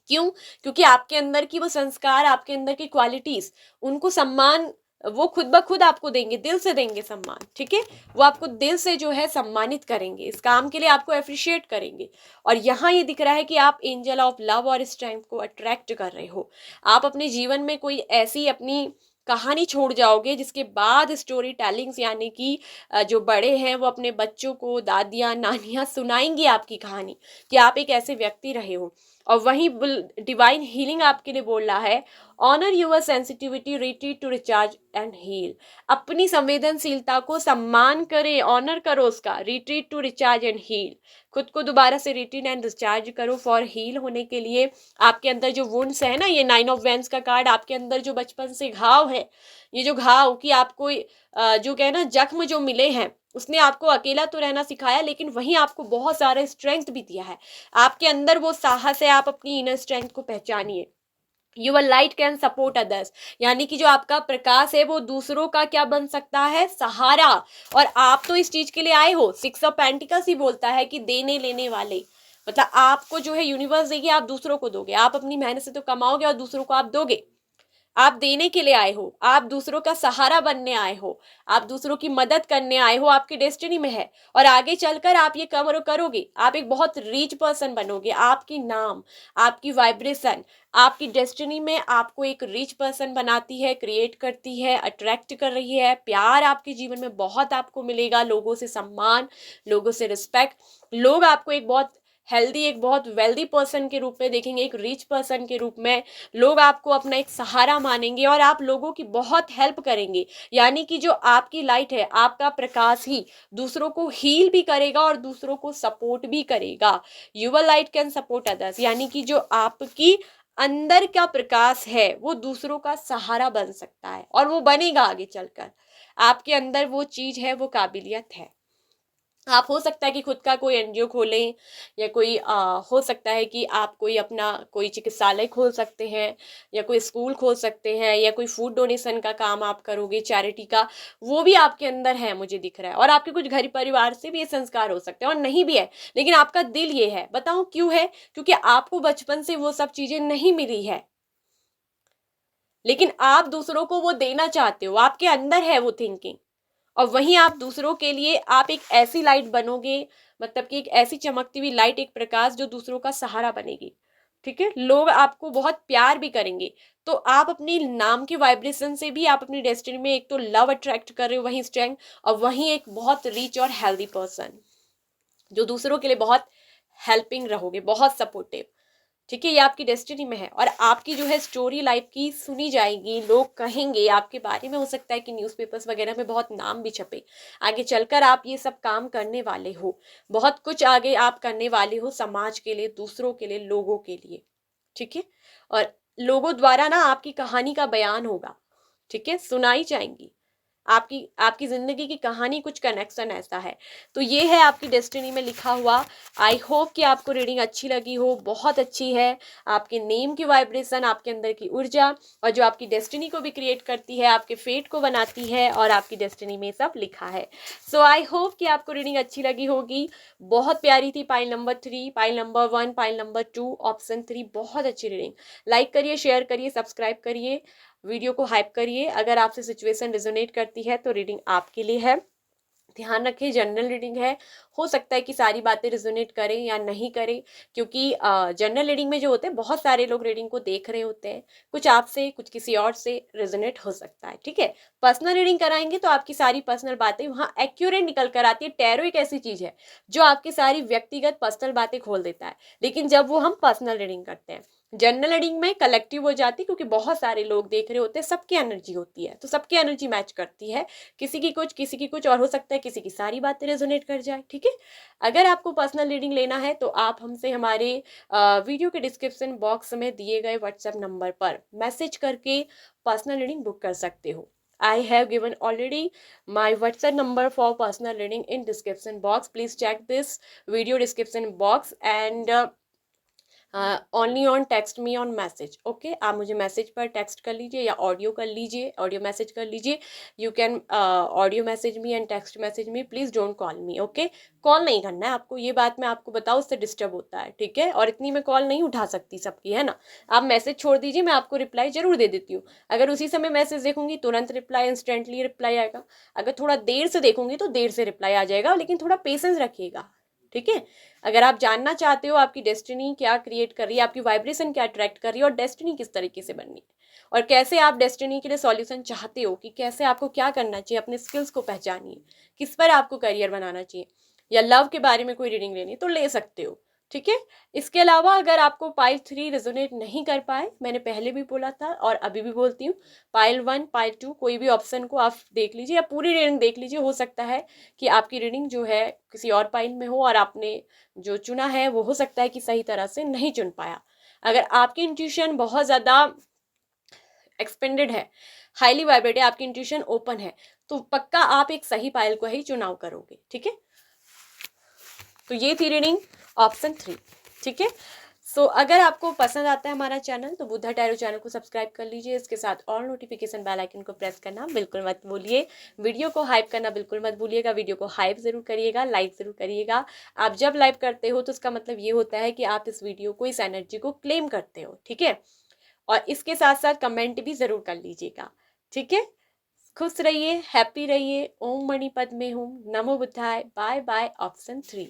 क्यों? क्योंकि आपके अंदर की वो संस्कार, आपके अंदर की क्वालिटीज, उनको सम्मान वो खुद ब खुद आपको देंगे, दिल से देंगे सम्मान। ठीक है। वो आपको दिल से जो है सम्मानित करेंगे, इस काम के लिए आपको अप्रिशिएट करेंगे। और यहाँ ये दिख रहा है कि आप एंजल ऑफ लव और स्ट्रेंथ को अट्रैक्ट कर रहे हो। आप अपने जीवन में कोई ऐसी अपनी कहानी छोड़ जाओगे, जिसके बाद स्टोरी टेलिंग्स यानी कि जो बड़े हैं वो अपने बच्चों को, दादियाँ नानियाँ सुनाएंगी आपकी कहानी कि आप एक ऐसे व्यक्ति रहे हो। और वहीं डिवाइन हीलिंग आपके लिए बोल रहा है, honour your sensitivity, retreat to recharge and heal. अपनी संवेदनशीलता को सम्मान करें, ऑनर करो उसका, retreat to recharge and heal. खुद को दोबारा से रिट्रीट एंड रिचार्ज करो फॉर हील होने के लिए। आपके अंदर जो वुंड्स है ना, ये 9 ऑफ वैंड्स का कार्ड, आपके अंदर जो बचपन से घाव है, ये जो घाव कि आपको जो कहे ना जख्म जो मिले हैं, उसने आपको अकेला तो रहना सिखाया, लेकिन वहीं आपको बहुत सारा स्ट्रेंथ भी दिया है। आपके अंदर वो साहस है, आप अपनी इनर स्ट्रेंथ को पहचानिए। Your light can support others, यानी कि जो आपका प्रकाश है वो दूसरों का क्या बन सकता है, सहारा। और आप तो इस चीज के लिए आए हो, 6 ऑफ पेंटिकल्स ही बोलता है कि देने लेने वाले, मतलब आपको जो है यूनिवर्स देगी, आप दूसरों को दोगे। आप अपनी मेहनत से तो कमाओगे और दूसरों को आप दोगे। आप देने के लिए आए हो, आप दूसरों का सहारा बनने आए हो, आप दूसरों की मदद करने आए हो, आपकी डेस्टिनी में है। और आगे चलकर आप ये करोगे, आप एक बहुत रीच पर्सन बनोगे। आपकी नाम, आपकी वाइब्रेशन, आपकी डेस्टिनी में आपको एक रिच पर्सन बनाती है, क्रिएट करती है, अट्रैक्ट कर रही है। प्यार आपके जीवन में बहुत आपको मिलेगा, लोगों से सम्मान, लोगों से रिस्पेक्ट। लोग आपको एक बहुत हेल्दी, एक बहुत वेल्दी पर्सन के रूप में देखेंगे, एक रिच पर्सन के रूप में। लोग आपको अपना एक सहारा मानेंगे और आप लोगों की बहुत हेल्प करेंगे। यानी कि जो आपकी लाइट है, आपका प्रकाश ही दूसरों को हील भी करेगा और दूसरों को सपोर्ट भी करेगा। Your light can support others, यानी कि जो आपकी अंदर का प्रकाश है वो दूसरों का सहारा बन सकता है, और वो बनेगा आगे चलकर। आपके अंदर वो चीज है, वो काबिलियत है। आप हो सकता है कि खुद का कोई एनजीओ खोलें, या कोई हो सकता है कि आप कोई अपना कोई चिकित्सालय खोल सकते हैं, या कोई स्कूल खोल सकते हैं, या कोई फूड डोनेशन का काम आप करोगे, चैरिटी का। वो भी आपके अंदर है, मुझे दिख रहा है। और आपके कुछ घर परिवार से भी ये संस्कार हो सकते हैं, और नहीं भी है, लेकिन आपका दिल ये है। बताऊं क्यों है? क्योंकि आपको बचपन से वो सब चीजें नहीं मिली है, लेकिन आप दूसरों को वो देना चाहते हो, आपके अंदर है वो थिंकिंग। और वहीं आप दूसरों के लिए आप एक ऐसी लाइट बनोगे, मतलब कि एक ऐसी चमकती हुई लाइट, एक प्रकाश जो दूसरों का सहारा बनेगी। ठीक है, लोग आपको बहुत प्यार भी करेंगे। तो आप अपनी नाम के वाइब्रेशन से भी आप अपनी डेस्टिनी में एक तो लव अट्रैक्ट कर रहे हो, वहीं स्ट्रेंथ, और वहीं एक बहुत रिच और हेल्दी पर्सन जो दूसरों के लिए बहुत हेल्पिंग रहोगे, बहुत सपोर्टिव। ठीक है, ये आपकी डेस्टिनी में है। और आपकी जो है स्टोरी लाइफ की सुनी जाएगी, लोग कहेंगे आपके बारे में। हो सकता है कि न्यूज़पेपर्स वगैरह में बहुत नाम भी छपे। आगे चलकर आप ये सब काम करने वाले हो, बहुत कुछ आगे आप करने वाले हो, समाज के लिए, दूसरों के लिए, लोगों के लिए। ठीक है, और लोगों द्वारा ना आपकी कहानी का बयान होगा। ठीक है, सुनाई जाएंगी आपकी आपकी जिंदगी की कहानी, कुछ कनेक्शन ऐसा है। तो ये है आपकी डेस्टिनी में लिखा हुआ। आई होप कि आपको रीडिंग अच्छी लगी हो, बहुत अच्छी है। आपके नेम की वाइब्रेशन, आपके अंदर की ऊर्जा, और जो आपकी डेस्टिनी को भी क्रिएट करती है, आपके फेट को बनाती है, और आपकी डेस्टिनी में सब लिखा है। सो आई होप कि आपको रीडिंग अच्छी लगी होगी। बहुत प्यारी थी। Pile number 3, pile number 1, pile number 2, option 3, बहुत अच्छी रीडिंग। लाइक करिए, शेयर करिए, सब्सक्राइब करिए, वीडियो को हाइप करिए। अगर आपसे सिचुएशन रिजोनेट करती है तो रीडिंग आपके लिए है। ध्यान रखें, जनरल रीडिंग है, हो सकता है कि सारी बातें रिजोनेट करें या नहीं करें, क्योंकि जनरल रीडिंग में जो होते हैं, बहुत सारे लोग रीडिंग को देख रहे होते हैं। कुछ आपसे, कुछ किसी और से रिजोनेट हो सकता है। ठीक है, पर्सनल रीडिंग कराएंगे तो आपकी सारी पर्सनल बातें वहाँ एक्यूरेट निकल कर आती है। टैरो एक ऐसी चीज है जो आपकी सारी व्यक्तिगत पर्सनल बातें खोल देता है, लेकिन जब वो हम पर्सनल रीडिंग करते हैं, जनरल रीडिंग में कलेक्टिव हो जाती है, क्योंकि बहुत सारे लोग देख रहे होते हैं, सबकी एनर्जी होती है, तो सबकी एनर्जी मैच करती है। किसी की कुछ, किसी की कुछ, और हो सकता है किसी की सारी बातें रेजोनेट कर जाए। ठीक है, अगर आपको पर्सनल रीडिंग लेना है तो आप हमसे हमारे वीडियो के डिस्क्रिप्शन बॉक्स में दिए गए व्हाट्सएप नंबर पर मैसेज करके पर्सनल रीडिंग बुक कर सकते हो। I have given already my WhatsApp number for personal reading in description box. Please check this video description box and only on text me on message. Okay, आप मुझे message पर text कर लीजिए या audio कर लीजिए, ऑडियो मैसेज कर लीजिए। You can audio message me and text message me, please don't call me. Okay, call नहीं करना है आपको, ये बात मैं आपको बताऊँ, उससे डिस्टर्ब होता है। ठीक है, और इतनी मैं कॉल नहीं उठा सकती सबकी, है ना। आप मैसेज छोड़ दीजिए, मैं आपको रिप्लाई जरूर दे देती हूँ। अगर उसी समय मैसेज देखूंगी तुरंत रिप्लाई, इंस्टेंटली रिप्लाई आएगा। अगर थोड़ा देर से देखूंगी तो देर से रिप्लाई आ जाएगा, लेकिन थोड़ा पेशेंस रखिएगा। ठीक है। अगर आप जानना चाहते हो आपकी डेस्टिनी क्या क्रिएट कर रही है, आपकी वाइब्रेशन क्या अट्रैक्ट कर रही है और डेस्टिनी किस तरीके से बननी है और कैसे आप डेस्टिनी के लिए सॉल्यूशन चाहते हो कि कैसे आपको क्या करना चाहिए, अपने स्किल्स को पहचानिए, किस पर आपको करियर बनाना चाहिए, या लव के बारे में कोई रीडिंग लेनी तो ले सकते हो। ठीक है। इसके अलावा अगर आपको पाइल 3 रेजोनेट नहीं कर पाए, मैंने पहले भी बोला था और अभी भी बोलती हूँ, पाइल 1 पाइल 2 कोई भी ऑप्शन को आप देख लीजिए या पूरी रीडिंग देख लीजिए। हो सकता है कि आपकी रीडिंग जो है किसी और पाइल में हो और आपने जो चुना है वो हो सकता है कि सही तरह से नहीं चुन पाया। अगर आपकी इंट्यूशन बहुत ज़्यादा एक्सपेंडेड है, हाईली वाइब्रेट है, आपकी इंट्यूशन ओपन है, तो पक्का आप एक सही पाइल को ही चुनाव करोगे। ठीक है। तो ये थी रीडिंग ऑप्शन 3। ठीक है। सो अगर आपको पसंद आता है हमारा चैनल तो बुद्धा टैरो चैनल को सब्सक्राइब कर लीजिए। इसके साथ ऑल नोटिफिकेशन बेल आइकन को प्रेस करना बिल्कुल मत भूलिए। वीडियो को हाइप करना बिल्कुल मत भूलिएगा। वीडियो को हाइप जरूर करिएगा, लाइक जरूर करिएगा। आप जब लाइक करते हो तो उसका मतलब ये होता है कि आप इस वीडियो को, इस एनर्जी को क्लेम करते हो। ठीक है। और इसके साथ साथ कमेंट भी जरूर कर लीजिएगा। ठीक है। खुश रहिए, हैप्पी रहिए। ओम मणि पद्मे हूँ। नमो बुद्धाय। Bye by option 3।